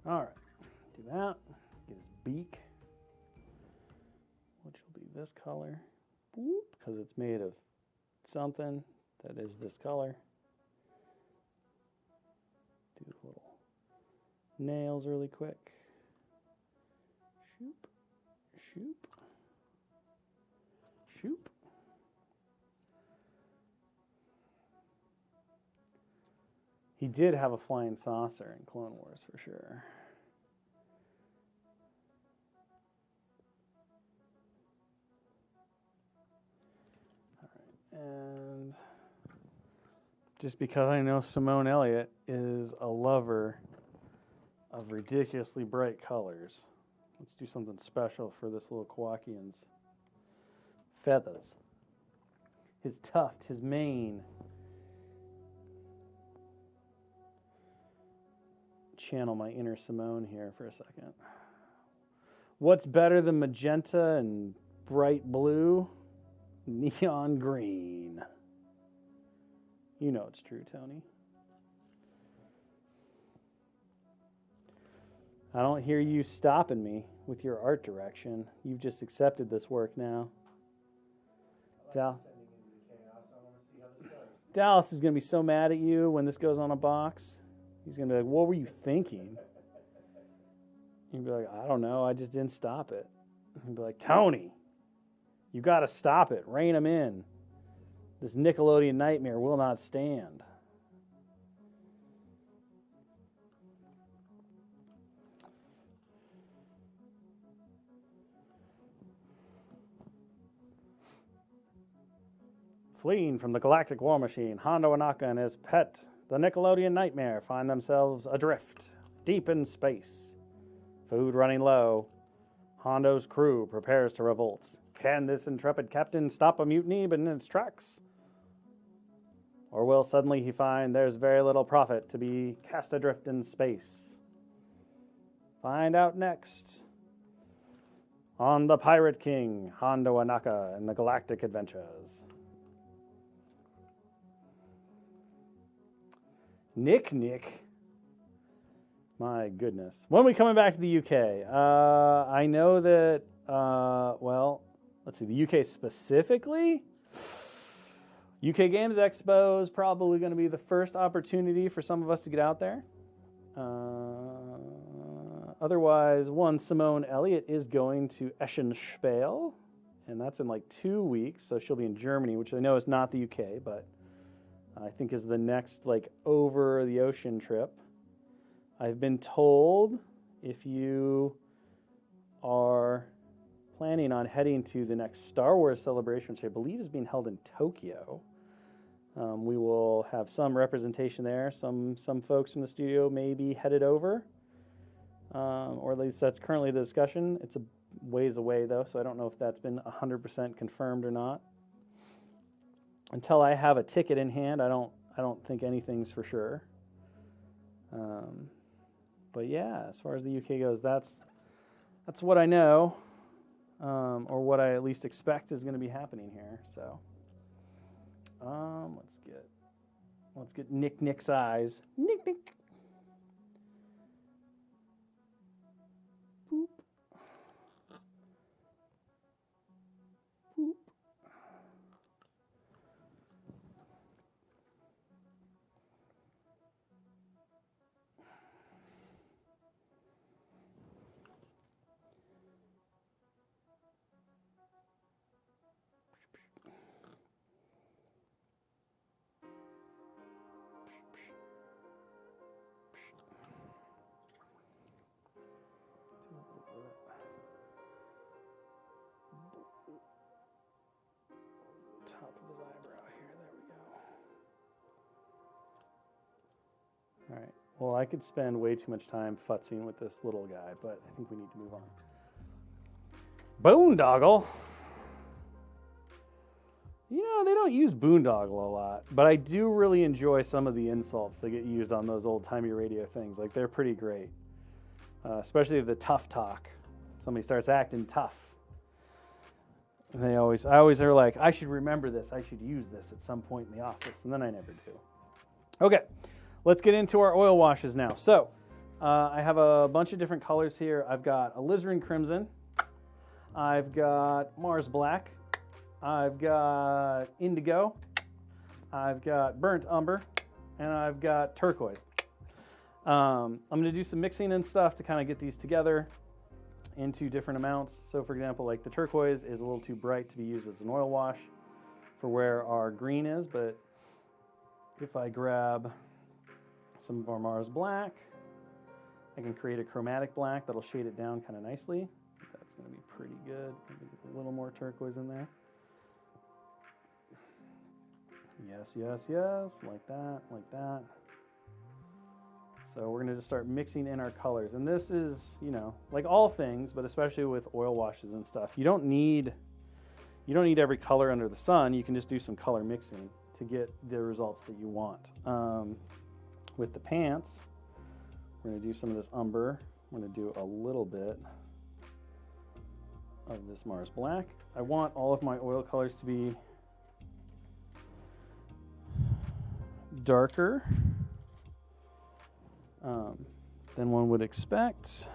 All right, do that. Get his beak, which will be this color, because it's made of something that is this color. Do the little nails really quick. Shoop, shoop, shoop. He did have a flying saucer in Clone Wars for sure. And just because I know Simone Elliott is a lover of ridiculously bright colors, let's do something special for this little Kowakian's feathers. His tuft, his mane. Channel my inner Simone here for a second. What's better than magenta and bright blue? Neon green. You know it's true, Tony. I don't hear you stopping me with your art direction. You've just accepted this work now. Dallas is going to be so mad at you when this goes on a box. He's going to be like, what were you thinking? You'd be like, I don't know. I just didn't stop it. He'd be like, Tony, you got to stop it. Rein him in. This Nickelodeon nightmare will not stand. Fleeing from the galactic war machine, Hondo Ohnaka and his pet, the Nickelodeon Nightmare, find themselves adrift, deep in space. Food running low, Hondo's crew prepares to revolt. Can this intrepid captain stop a mutiny in its tracks? Or will suddenly he find there's very little profit to be cast adrift in space? Find out next on The Pirate King, Hondo Ohnaka and the Galactic Adventures. Nick. My goodness. When are we coming back to the UK? I know that, let's see, the UK specifically? UK Games Expo is probably going to be the first opportunity for some of us to get out there. Otherwise, Simone Elliott is going to Eschenspiel, and that's in like 2 weeks, so she'll be in Germany, which I know is not the UK, but I think is the next like over the ocean trip. I've been told if you are planning on heading to the next Star Wars celebration, which I believe is being held in Tokyo, we will have some representation there. Some folks from the studio may be headed over, or at least that's currently the discussion. It's a ways away though, so I don't know if that's been 100% confirmed or not. Until I have a ticket in hand, I don't think anything's for sure. But yeah, as far as the UK goes, that's what I know, or what I at least expect is going to be happening here. So, let's get Nick's eyes. Nick. Boop. Boop. Top of his eyebrow here. There we go. All right. Well, I could spend way too much time futzing with this little guy, but I think we need to move on. Boondoggle. You know, they don't use boondoggle a lot, but I do really enjoy some of the insults that get used on those old-timey radio things. Like, they're pretty great, especially the tough talk. Somebody starts acting tough. And I always are like, I should remember this. I should use this at some point in the office, and then I never do. Okay, let's get into our oil washes now. So, I have a bunch of different colors here. I've got alizarin crimson. I've got Mars black. I've got indigo. I've got burnt umber, and I've got turquoise. I'm going to do some mixing and stuff to kind of get these together into different amounts. So for example, like the turquoise is a little too bright to be used as an oil wash for where our green is, but if I grab some of our Mars black, I can create a chromatic black that'll shade it down kind of nicely. That's going to be pretty good. Maybe get a little more turquoise in there. Yes, yes, yes, like that, like that. So we're going to just start mixing in our colors. And this is, you know, like all things, but especially with oil washes and stuff, you don't need every color under the sun. You can just do some color mixing to get the results that you want. With the pants, we're going to do some of this umber. We're going to do a little bit of this Mars Black. I want all of my oil colors to be darker than one would expect,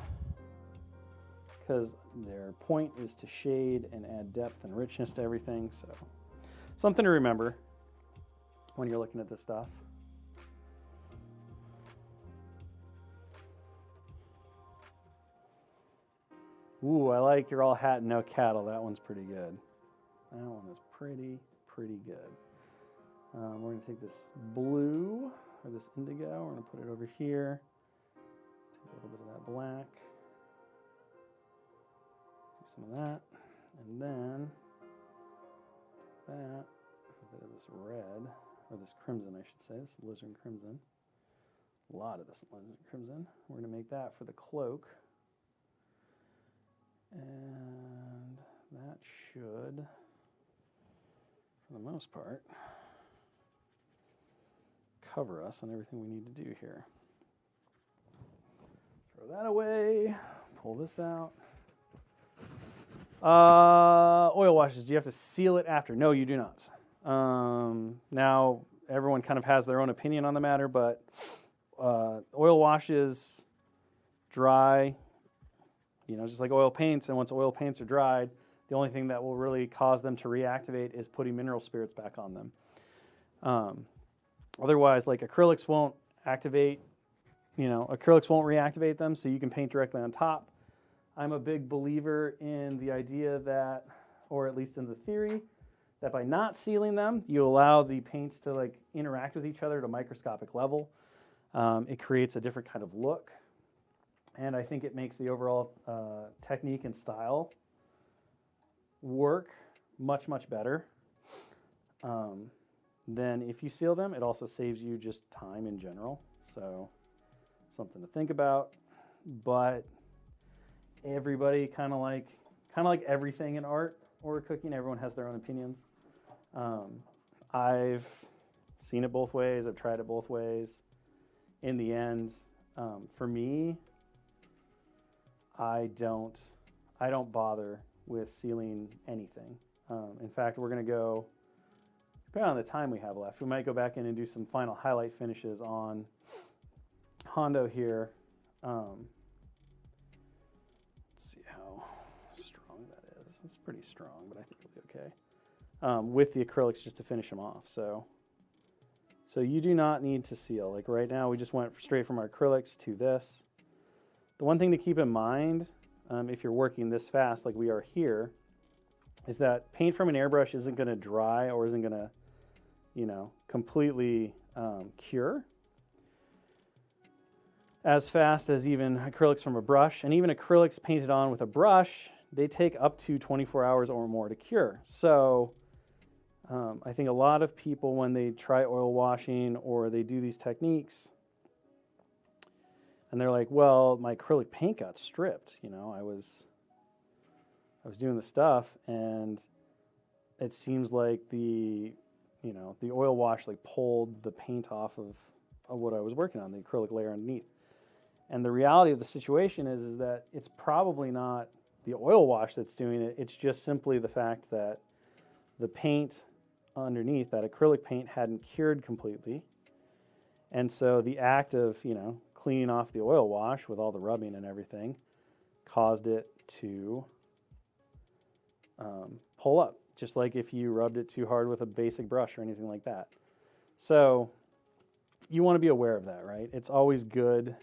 because their point is to shade and add depth and richness to everything. So something to remember when you're looking at this stuff. Ooh, I like You're All Hat and No Cattle. That one's pretty good. That one is pretty good. We're going to take this blue, or this indigo, we're going to put it over here. Take a little bit of that black. Do some of that. And then that, a bit of this red, or this crimson, I should say. This alizarin crimson. A lot of this alizarin crimson. We're going to make that for the cloak. And that should, for the most part, cover us on everything we need to do here. Throw that away, pull this out. Oil washes, do you have to seal it after? No, you do not. Now, everyone kind of has their own opinion on the matter, but oil washes dry, you know, just like oil paints, and once oil paints are dried, the only thing that will really cause them to reactivate is putting mineral spirits back on them. Otherwise, like acrylics won't activate, you know, acrylics won't reactivate them, so you can paint directly on top. I'm a big believer in the idea that, or at least in the theory, that by not sealing them, you allow the paints to like interact with each other at a microscopic level. It creates a different kind of look, and I think it makes the overall technique and style work much, much better. Then if you seal them, it also saves you just time in general. So something to think about. But everybody kind of like everything in art or cooking, everyone has their own opinions. I've seen it both ways. I've tried it both ways. In the end, for me, I don't bother with sealing anything. In fact, we're going to go, depending on the time we have left, we might go back in and do some final highlight finishes on Hondo here. Let's see how strong that is. It's pretty strong, but I think it'll be okay. With the acrylics just to finish them off. So you do not need to seal. Like right now, we just went straight from our acrylics to this. The one thing to keep in mind, if you're working this fast like we are here, is that paint from an airbrush isn't going to dry or isn't going to, you know, completely cure as fast as even acrylics from a brush. And even acrylics painted on with a brush, they take up to 24 hours or more to cure. So I think a lot of people, when they try oil washing or they do these techniques, and they're like, well, my acrylic paint got stripped. You know, I was doing the stuff, and it seems like the oil wash like pulled the paint off of what I was working on, the acrylic layer underneath. And the reality of the situation is that it's probably not the oil wash that's doing it. It's just simply the fact that the paint underneath, that acrylic paint, hadn't cured completely. And so the act of, you know, cleaning off the oil wash with all the rubbing and everything caused it to pull up, just like if you rubbed it too hard with a basic brush or anything like that. So you want to be aware of that, right? It's always good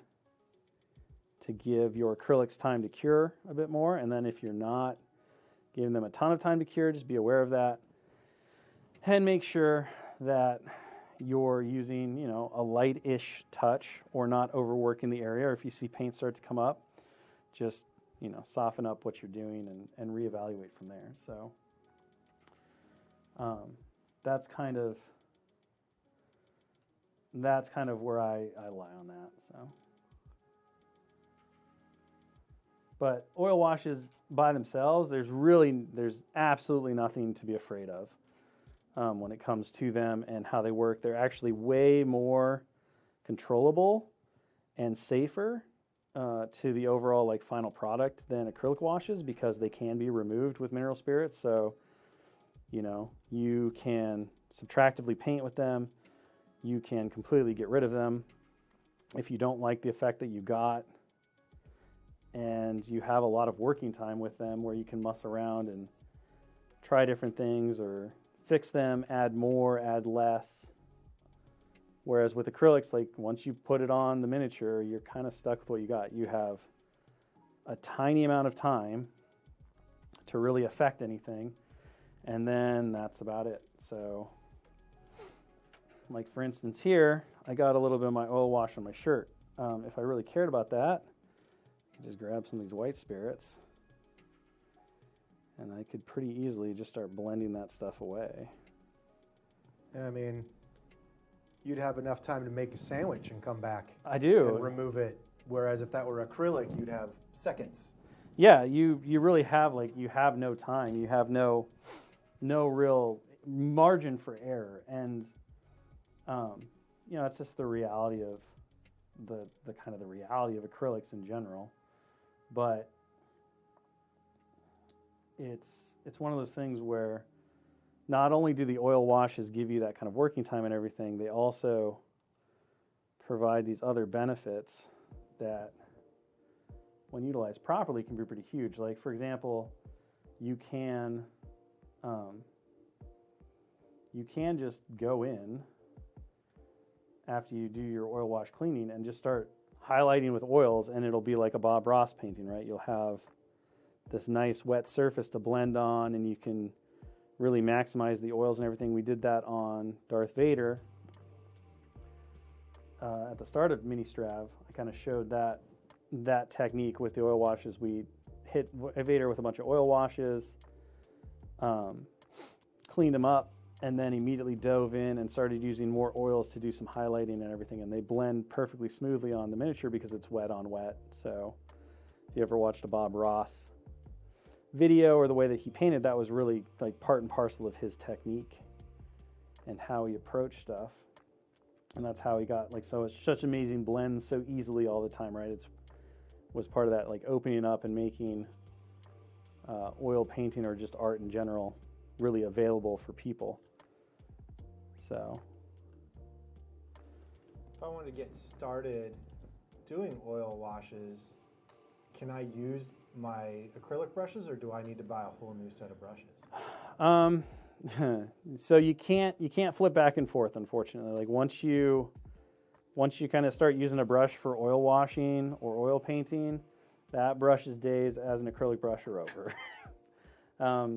to give your acrylics time to cure a bit more, and then if you're not giving them a ton of time to cure, just be aware of that, and make sure that you're using, you know, a light-ish touch or not overworking the area. Or if you see paint start to come up, just, you know, soften up what you're doing and reevaluate from there. So that's kind of that's kind of where I lie on that. So, but oil washes by themselves, there's absolutely nothing to be afraid of when it comes to them and how they work. They're actually way more controllable and safer to the overall like final product than acrylic washes because they can be removed with mineral spirits. So, you know, you can subtractively paint with them. You can completely get rid of them if you don't like the effect that you got. And you have a lot of working time with them where you can muss around and try different things or fix them, add more, add less. Whereas with acrylics, like once you put it on the miniature, you're kind of stuck with what you got. You have a tiny amount of time to really affect anything, and then that's about it. So, like for instance here, I got a little bit of my oil wash on my shirt. If I really cared about that, I could just grab some of these white spirits, and I could pretty easily just start blending that stuff away. And I mean, you'd have enough time to make a sandwich and come back. I do. And remove it. Whereas if that were acrylic, you'd have seconds. Yeah, you really have you have no time. You have no real margin for error, and you know, it's just the reality of the kind of the reality of acrylics in general. But it's one of those things where not only do the oil washes give you that kind of working time and everything, they also provide these other benefits that, when utilized properly, can be pretty huge. Like, for example, you can just go in after you do your oil wash cleaning and just start highlighting with oils, and it'll be like a Bob Ross painting, right? You'll have this nice wet surface to blend on, and you can really maximize the oils and everything. We did that on Darth Vader at the start of Mini Strav. I kind of showed that technique with the oil washes. We hit Vader with a bunch of oil washes, cleaned him up, and then immediately dove in and started using more oils to do some highlighting and everything. And they blend perfectly smoothly on the miniature because it's wet on wet. So if you ever watched a Bob Ross video or the way that he painted, that was really like part and parcel of his technique and how he approached stuff. And that's how he got so it's such amazing blends so easily all the time, right? Was part of that, like opening up and making oil painting or just art in general really available for people. So if I want to get started doing oil washes, can I use my acrylic brushes, or do I need to buy a whole new set of brushes? So you can't flip back and forth, unfortunately. Like once you kind of start using a brush for oil washing or oil painting, that brush's days as an acrylic brush are over.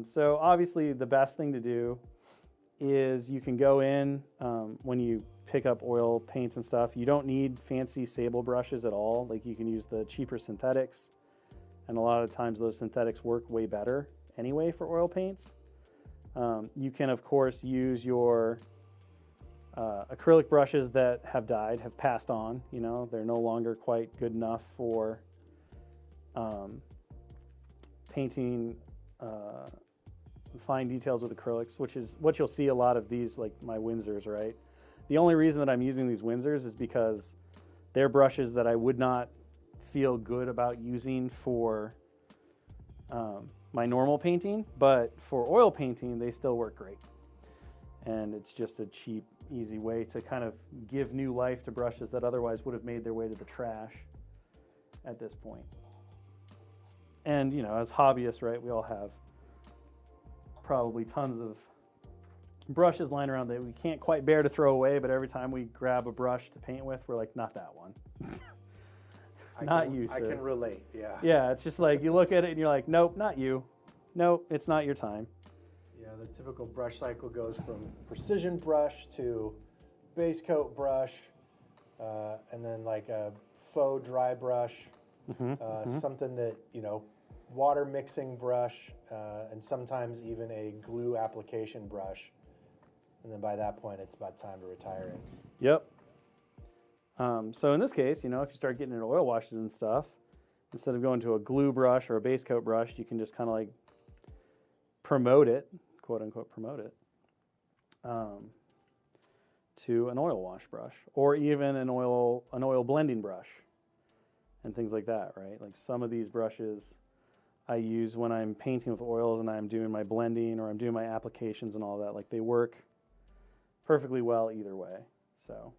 So obviously the best thing to do is you can go in when you pick up oil paints and stuff. You don't need fancy sable brushes at all. Like you can use the cheaper synthetics, and a lot of times those synthetics work way better anyway for oil paints. You can of course use your acrylic brushes that have died, have passed on. You know, they're no longer quite good enough for painting fine details with acrylics, which is what you'll see a lot of these, like my Windsors, right? The only reason that I'm using these Windsors is because they're brushes that I would not feel good about using for my normal painting, but for oil painting, they still work great. And it's just a cheap, easy way to kind of give new life to brushes that otherwise would have made their way to the trash at this point. And, you know, as hobbyists, right, we all have probably tons of brushes lying around that we can't quite bear to throw away, but every time we grab a brush to paint with, we're like, not that one. You, sir. I can relate, yeah. Yeah, it's just like you look at it and you're like, nope, not you. Nope, it's not your time. Yeah, the typical brush cycle goes from precision brush to base coat brush, and then like a faux dry brush, something that, you know, water mixing brush, and sometimes even a glue application brush. And then by that point, it's about time to retire it. Yep. So in this case, if you start getting into oil washes and stuff, instead of going to a glue brush or a base coat brush, you can just kind of like promote it, quote unquote promote it, to an oil wash brush or even an oil blending brush and things like that, right? Like some of these brushes I use when I'm painting with oils and I'm doing my blending or I'm doing my applications and all that. Like they work perfectly well either way. So,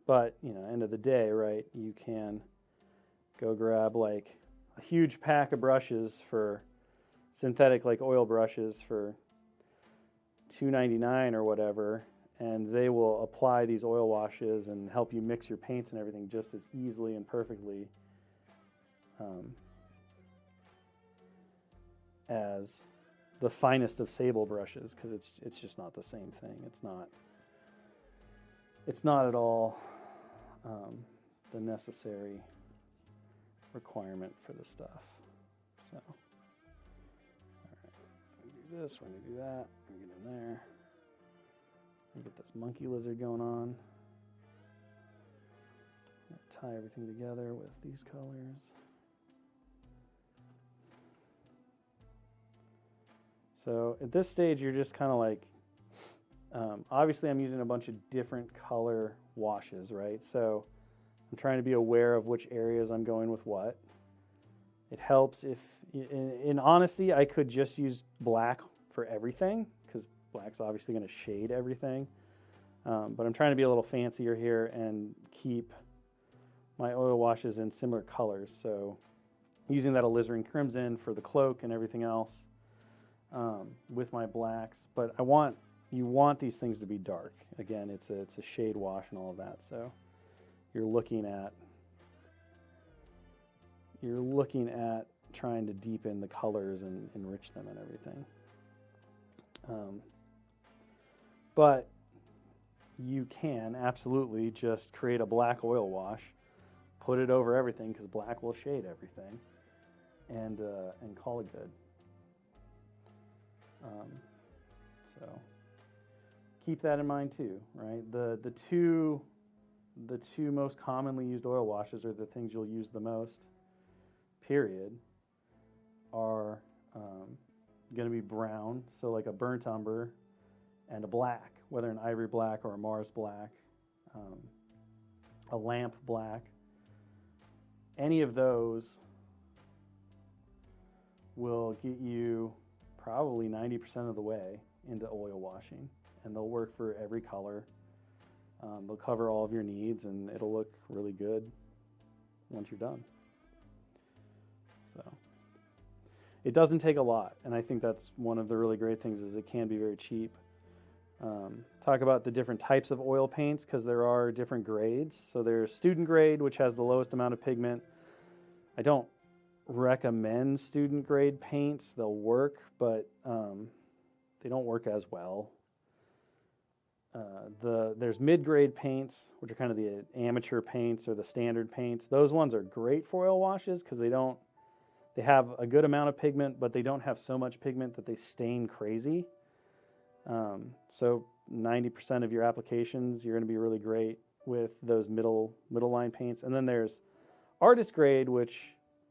but end of the day, right? You can go grab like a huge pack of brushes for synthetic, like oil brushes for $2.99 or whatever, and they will apply these oil washes and help you mix your paints and everything just as easily and perfectly as the finest of sable brushes, because it's just not the same thing. It's not at all the necessary requirement for the stuff. So, all right, we're gonna do this, we're gonna do that, we're gonna get in there. Get this monkey lizard going on. Tie everything together with these colors. So at this stage, you're just kind of like, obviously I'm using a bunch of different color washes, right? So I'm trying to be aware of which areas I'm going with what. It helps if, in honesty, I could just use black for everything, because black's obviously going to shade everything. But I'm trying to be a little fancier here and keep my oil washes in similar colors. So using that alizarin crimson for the cloak and everything else with my blacks. But you want these things to be dark. Again, it's a shade wash and all of that. So you're looking at trying to deepen the colors and enrich them and everything. But you can absolutely just create a black oil wash, put it over everything, because black will shade everything, and call it good. So keep that in mind too, right? The two most commonly used oil washes, or the things you'll use the most, period, are going to be brown, so like a burnt umber, and a black, whether an ivory black or a Mars black, a lamp black. Any of those will get you probably 90% of the way into oil washing, and they'll work for every color. They'll cover all of your needs, and it'll look really good once you're done. So it doesn't take a lot, and I think that's one of the really great things, is it can be very cheap. Talk about the different types of oil paints, because there are different grades. So there's student grade, which has the lowest amount of pigment. I don't recommend student grade paints. They'll work, but they don't work as well. There's mid-grade paints, which are kind of the amateur paints or the standard paints. Those ones are great for oil washes because they have a good amount of pigment, but they don't have so much pigment that they stain crazy. So 90% of your applications, you're going to be really great with those middle line paints. And then there's artist grade, which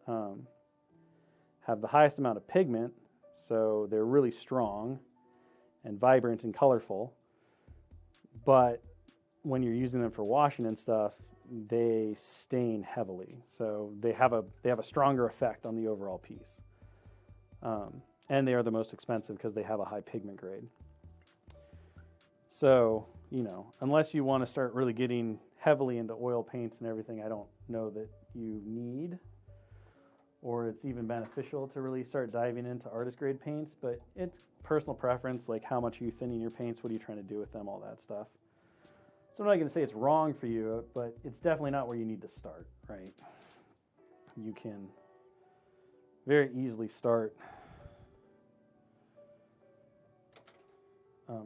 have the highest amount of pigment, so they're really strong and vibrant and colorful. But when you're using them for washing and stuff, they stain heavily, so they have a stronger effect on the overall piece. And they are the most expensive because they have a high pigment grade. So, unless you want to start really getting heavily into oil paints and everything, I don't know that you need, or it's even beneficial to really start diving into artist grade paints, but it's personal preference, like how much are you thinning your paints, what are you trying to do with them, all that stuff. So I'm not going to say it's wrong for you, but it's definitely not where you need to start, right? You can very easily start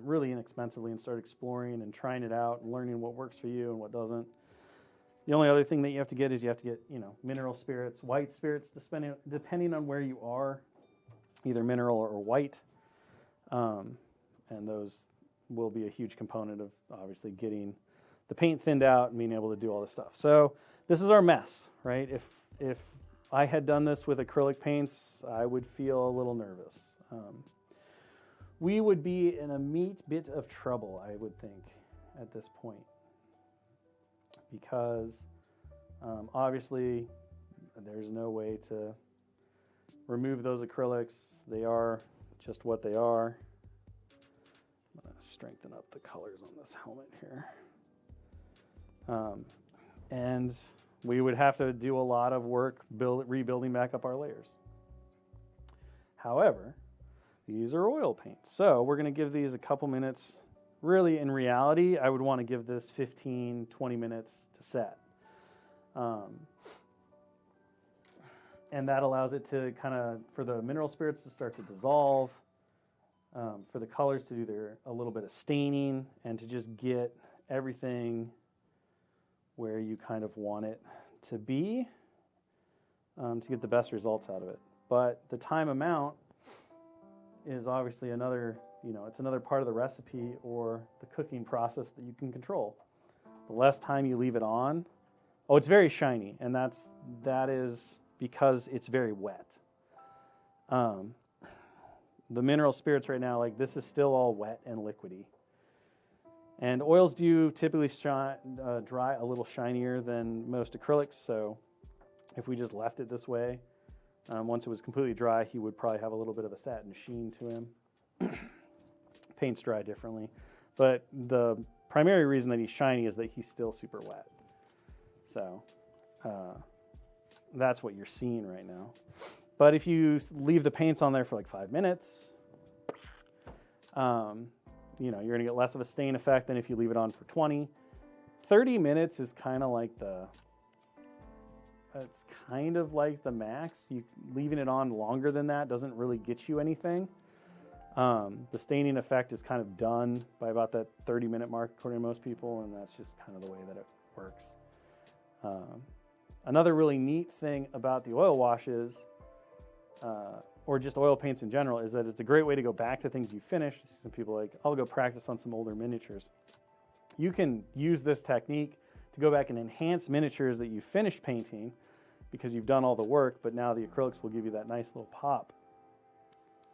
really inexpensively and start exploring and trying it out and learning what works for you and what doesn't. The only other thing that you have to get is mineral spirits, white spirits, depending on where you are, either mineral or white. And those will be a huge component of obviously getting the paint thinned out and being able to do all this stuff. So this is our mess, right? If I had done this with acrylic paints, I would feel a little nervous. We would be in a bit of trouble, I would think, at this point, because obviously there's no way to remove those acrylics. They are just what they are. I'm going to strengthen up the colors on this helmet here. And we would have to do a lot of work rebuilding back up our layers. However, these are oil paints. So we're going to give these a couple minutes. Really, in reality, I would want to give this 15, 20 minutes to set. And that allows it to kind of, for the mineral spirits to start to dissolve, for the colors to do a little bit of staining, and to just get everything where you kind of want it to be, to get the best results out of it. But the time amount is obviously another, it's another part of the recipe or the cooking process that you can control. The less time you leave it on, it's very shiny, and that is because it's very wet. The mineral spirits right now, like this is still all wet and liquidy. And oils do typically dry a little shinier than most acrylics, so if we just left it this way, once it was completely dry, he would probably have a little bit of a satin sheen to him. Paints dry differently. But the primary reason that he's shiny is that he's still super wet. So that's what you're seeing right now. But if you leave the paints on there for like 5 minutes, you're going to get less of a stain effect than if you leave it on for 20. 30 minutes is kind of like it's kind of like the max. Leaving it on longer than that doesn't really get you anything. The staining effect is kind of done by about that 30-minute mark, according to most people, and that's just kind of the way that it works. Another really neat thing about the oil washes, or just oil paints in general, is that it's a great way to go back to things you finished. Some people are like, I'll go practice on some older miniatures. You can use this technique to go back and enhance miniatures that you finished painting because you've done all the work, but now the acrylics will give you that nice little pop.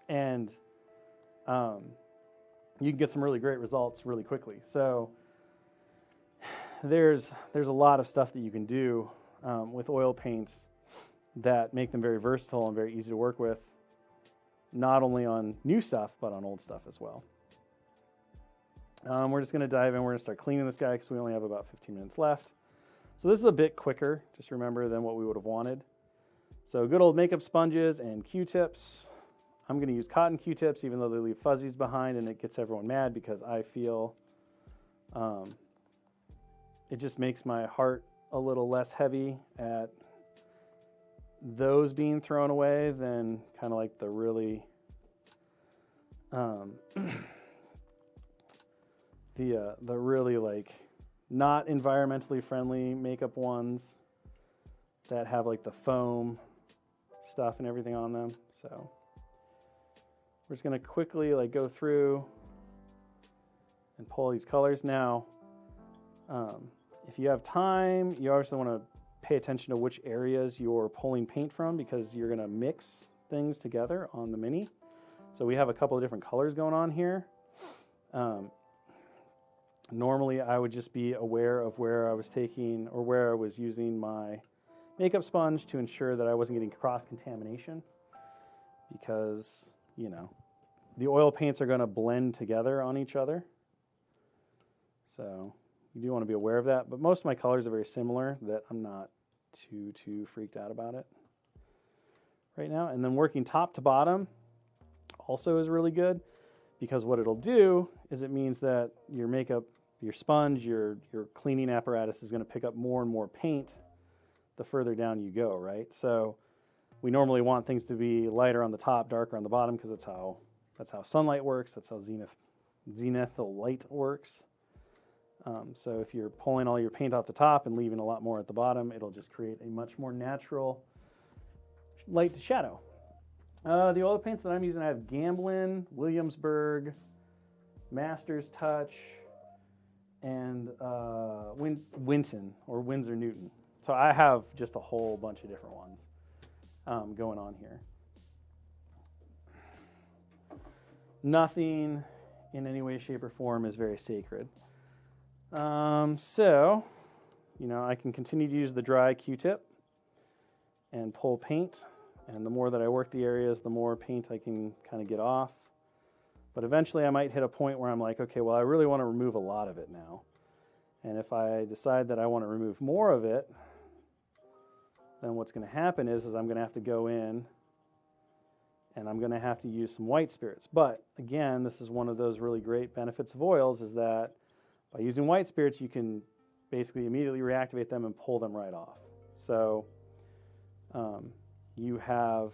And you can get some really great results really quickly. So there's a lot of stuff that you can do with oil paints that make them very versatile and very easy to work with, not only on new stuff, but on old stuff as well. We're just going to dive in. We're going to start cleaning this guy because we only have about 15 minutes left. So this is a bit quicker, just remember, than what we would have wanted. So good old makeup sponges and Q-tips. I'm going to use cotton Q-tips, even though they leave fuzzies behind, and it gets everyone mad because I feel it just makes my heart a little less heavy at those being thrown away than kind of like the really the really like not environmentally friendly makeup ones that have like the foam stuff and everything on them. So we're just going to quickly like go through and pull these colors. Now, if you have time, you also want to pay attention to which areas you're pulling paint from, because you're going to mix things together on the Mini. So we have a couple of different colors going on here. Normally, I would just be aware of where I was taking or where I was using my makeup sponge to ensure that I wasn't getting cross-contamination, because, the oil paints are going to blend together on each other. So you do want to be aware of that. But most of my colors are very similar, that I'm not too freaked out about it right now. And then working top to bottom also is really good, because what it'll do is it means that your makeup, your sponge, your cleaning apparatus is going to pick up more and more paint the further down you go, right? So we normally want things to be lighter on the top, darker on the bottom, because that's how sunlight works. That's how zenithal light works. So if you're pulling all your paint off the top and leaving a lot more at the bottom, it'll just create a much more natural light to shadow. The oil paints that I'm using, I have Gamblin, Williamsburg, Master's Touch, and Winton or Winsor Newton. So I have just a whole bunch of different ones going on here. Nothing in any way, shape, or form is very sacred. So, I can continue to use the dry Q-tip and pull paint. And the more that I work the areas, the more paint I can kind of get off. But eventually I might hit a point where I'm like, okay, well, I really want to remove a lot of it now. And if I decide that I want to remove more of it, then what's going to happen is I'm going to have to go in and I'm going to have to use some white spirits. But again, this is one of those really great benefits of oils, is that by using white spirits, you can basically immediately reactivate them and pull them right off. So you have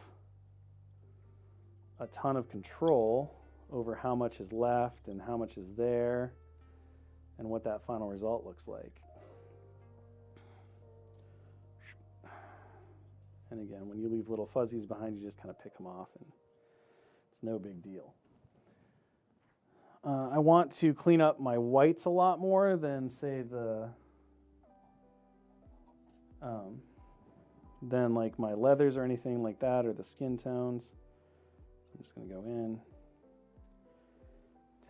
a ton of control over how much is left and how much is there and what that final result looks like. And again, when you leave little fuzzies behind, you just kind of pick them off, and it's no big deal. I want to clean up my whites a lot more than, say, than like my leathers or anything like that, or the skin tones. So I'm just going to go in,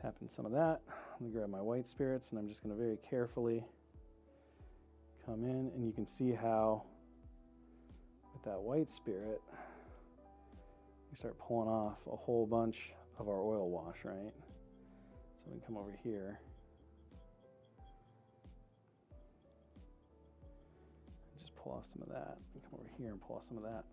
tap in some of that. I'm going to grab my white spirits, and I'm just going to very carefully come in, and you can see how with that white spirit, we start pulling off a whole bunch of our oil wash, right? So we can come over here. Just pull off some of that. And come over here and pull off some of that.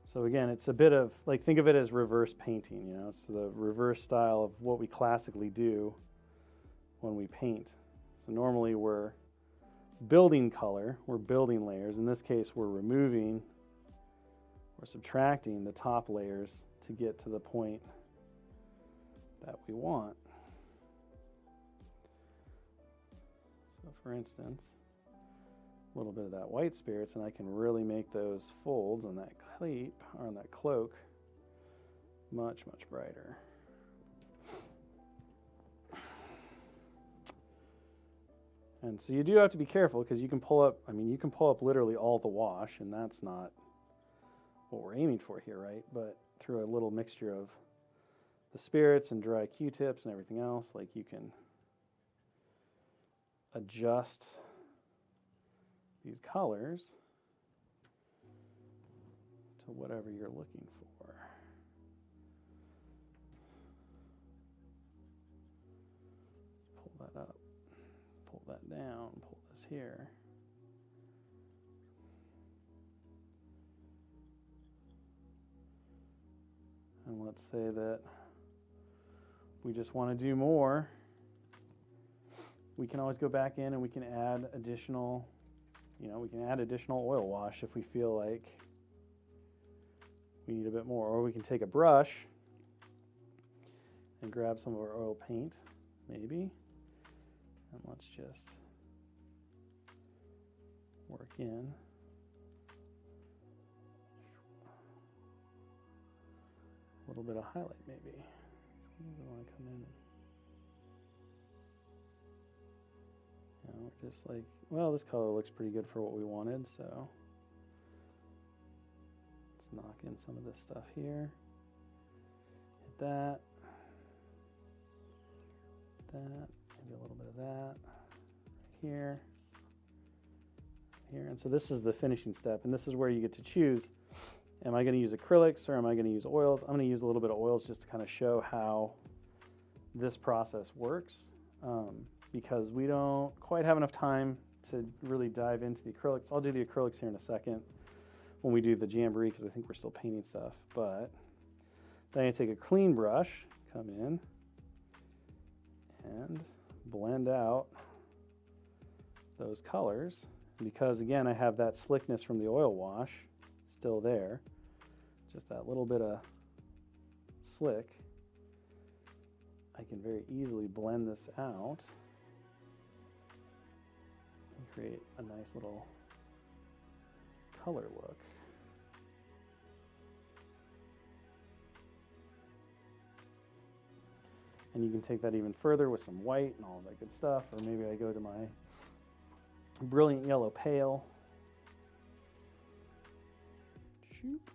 So again, it's a bit of, like, think of it as reverse painting, It's the reverse style of what we classically do when we paint. So normally we're building color, we're building layers. In this case, we're removing or subtracting the top layers to get to the point that we want. So for instance, a little bit of that white spirits, and I can really make those folds on that cape or on that cloak much, much brighter. And so you do have to be careful, because you can pull up literally all the wash, and that's not what we're aiming for here, right? But through a little mixture of the spirits and dry Q-tips and everything else, like, you can adjust these colors to whatever you're looking for. Pull that up. Pull that down, pull this here. And let's say that we just want to do more. We can always go back in and we can add additional, additional oil wash if we feel like we need a bit more. Or we can take a brush and grab some of our oil paint, maybe. And let's just work in. A little bit of highlight, maybe. We want to come in. We're just like, well, this color looks pretty good for what we wanted, so let's knock in some of this stuff here. Hit that. Maybe a little bit of that here, and so this is the finishing step, and this is where you get to choose, am I going to use acrylics or am I going to use oils? I'm going to use a little bit of oils just to kind of show how this process works, because we don't quite have enough time to really dive into the acrylics. I'll do the acrylics here in a second when we do the jamboree, because I think we're still painting stuff, but then I take a clean brush, come in, and blend out those colors. And because again, I have that slickness from the oil wash still there, just that little bit of slick, I can very easily blend this out and create a nice little color look. And you can take that even further with some white and all that good stuff. Or maybe I go to my brilliant yellow pale. Shoop.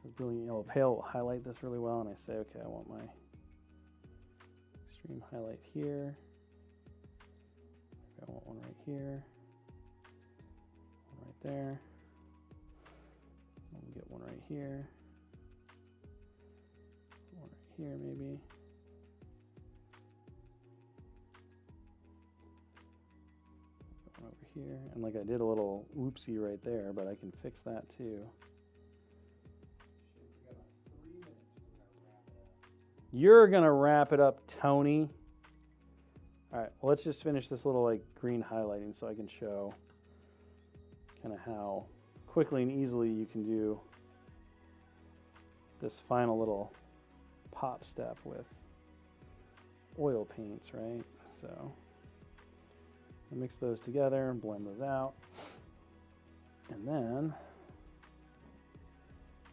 The brilliant yellow pale will highlight this really well, and I say, okay, I want my extreme highlight here. I want one right here, one right there. I'll get one right here, one right here maybe. One over here, and like I did a little whoopsie right there, but I can fix that too. You're gonna wrap it up, Tony. All right, well, let's just finish this little like green highlighting so I can show kind of how quickly and easily you can do this final little pop step with oil paints, right? So I'll mix those together and blend those out. And then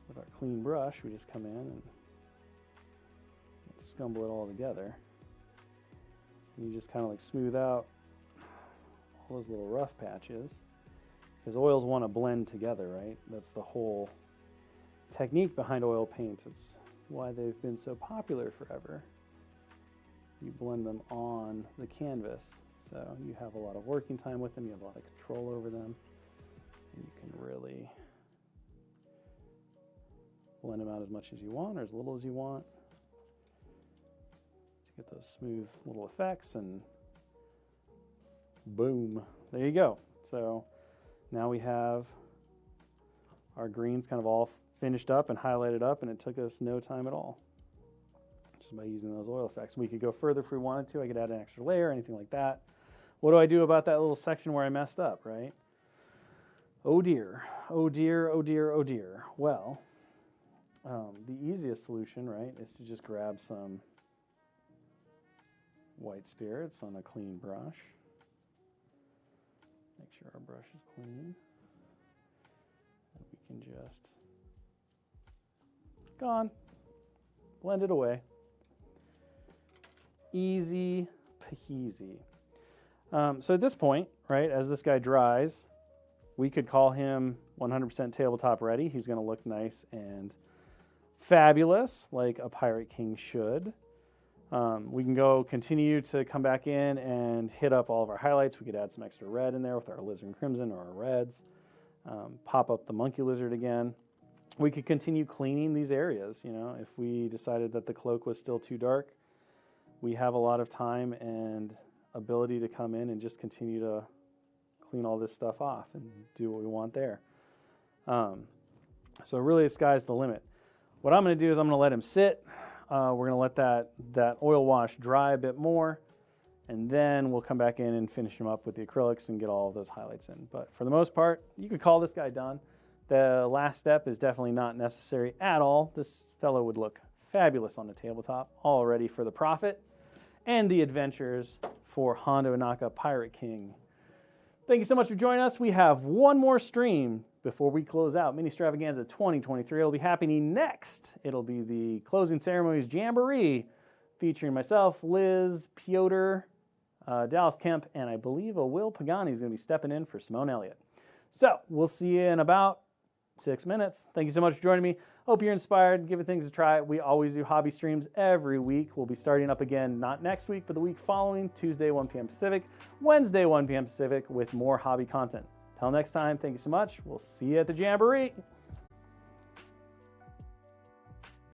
with our clean brush, we just come in and scumble it all together. And you just kind of like smooth out all those little rough patches, because oils want to blend together, right? That's the whole technique behind oil paints. It's why they've been so popular forever. You blend them on the canvas, so you have a lot of working time with them, you have a lot of control over them, and you can really blend them out as much as you want or as little as you want. Get those smooth little effects, and boom, there you go. So now we have our greens kind of all finished up and highlighted up, and it took us no time at all just by using those oil effects. We could go further if we wanted to. I could add an extra layer or anything like that. What do I do about that little section where I messed up, right? Oh dear, oh dear, oh dear, oh dear. Well, the easiest solution, right, is to just grab some white spirits on a clean brush. Make sure our brush is clean. And we can just blend it away. Easy peasy. So at this point, right, as this guy dries, we could call him 100% tabletop ready. He's going to look nice and fabulous, like a Pirate King should. We can go continue to come back in and hit up all of our highlights. We could add some extra red in there with our alizarin crimson or our reds. Pop up the monkey lizard again. We could continue cleaning these areas. You know, if we decided that the cloak was still too dark, we have a lot of time and ability to come in and just continue to clean all this stuff off and do what we want there. So really, the sky's the limit. What I'm going to do is I'm going to let him sit. We're going to let that oil wash dry a bit more, and then we'll come back in and finish him up with the acrylics and get all of those highlights in. But for the most part, you could call this guy done. The last step is definitely not necessary at all. This fellow would look fabulous on the tabletop, all ready for the profit and the adventures for Hondo Inaka Pirate King. Thank you so much for joining us. We have one more stream before we close out Mini Stravaganza 2023. It'll be happening next. It'll be the Closing Ceremonies Jamboree featuring myself, Liz, Piotr, Dallas Kemp, and I believe a Will Pagani is going to be stepping in for Simone Elliott. So we'll see you in about 6 minutes. Thank you so much for joining me. Hope you're inspired, giving things a try. We always do hobby streams every week. We'll be starting up again, not next week, but the week following, Tuesday, 1 p.m. Pacific, Wednesday, 1 p.m. Pacific, with more hobby content. Till next time, thank you so much. We'll see you at the Jamboree.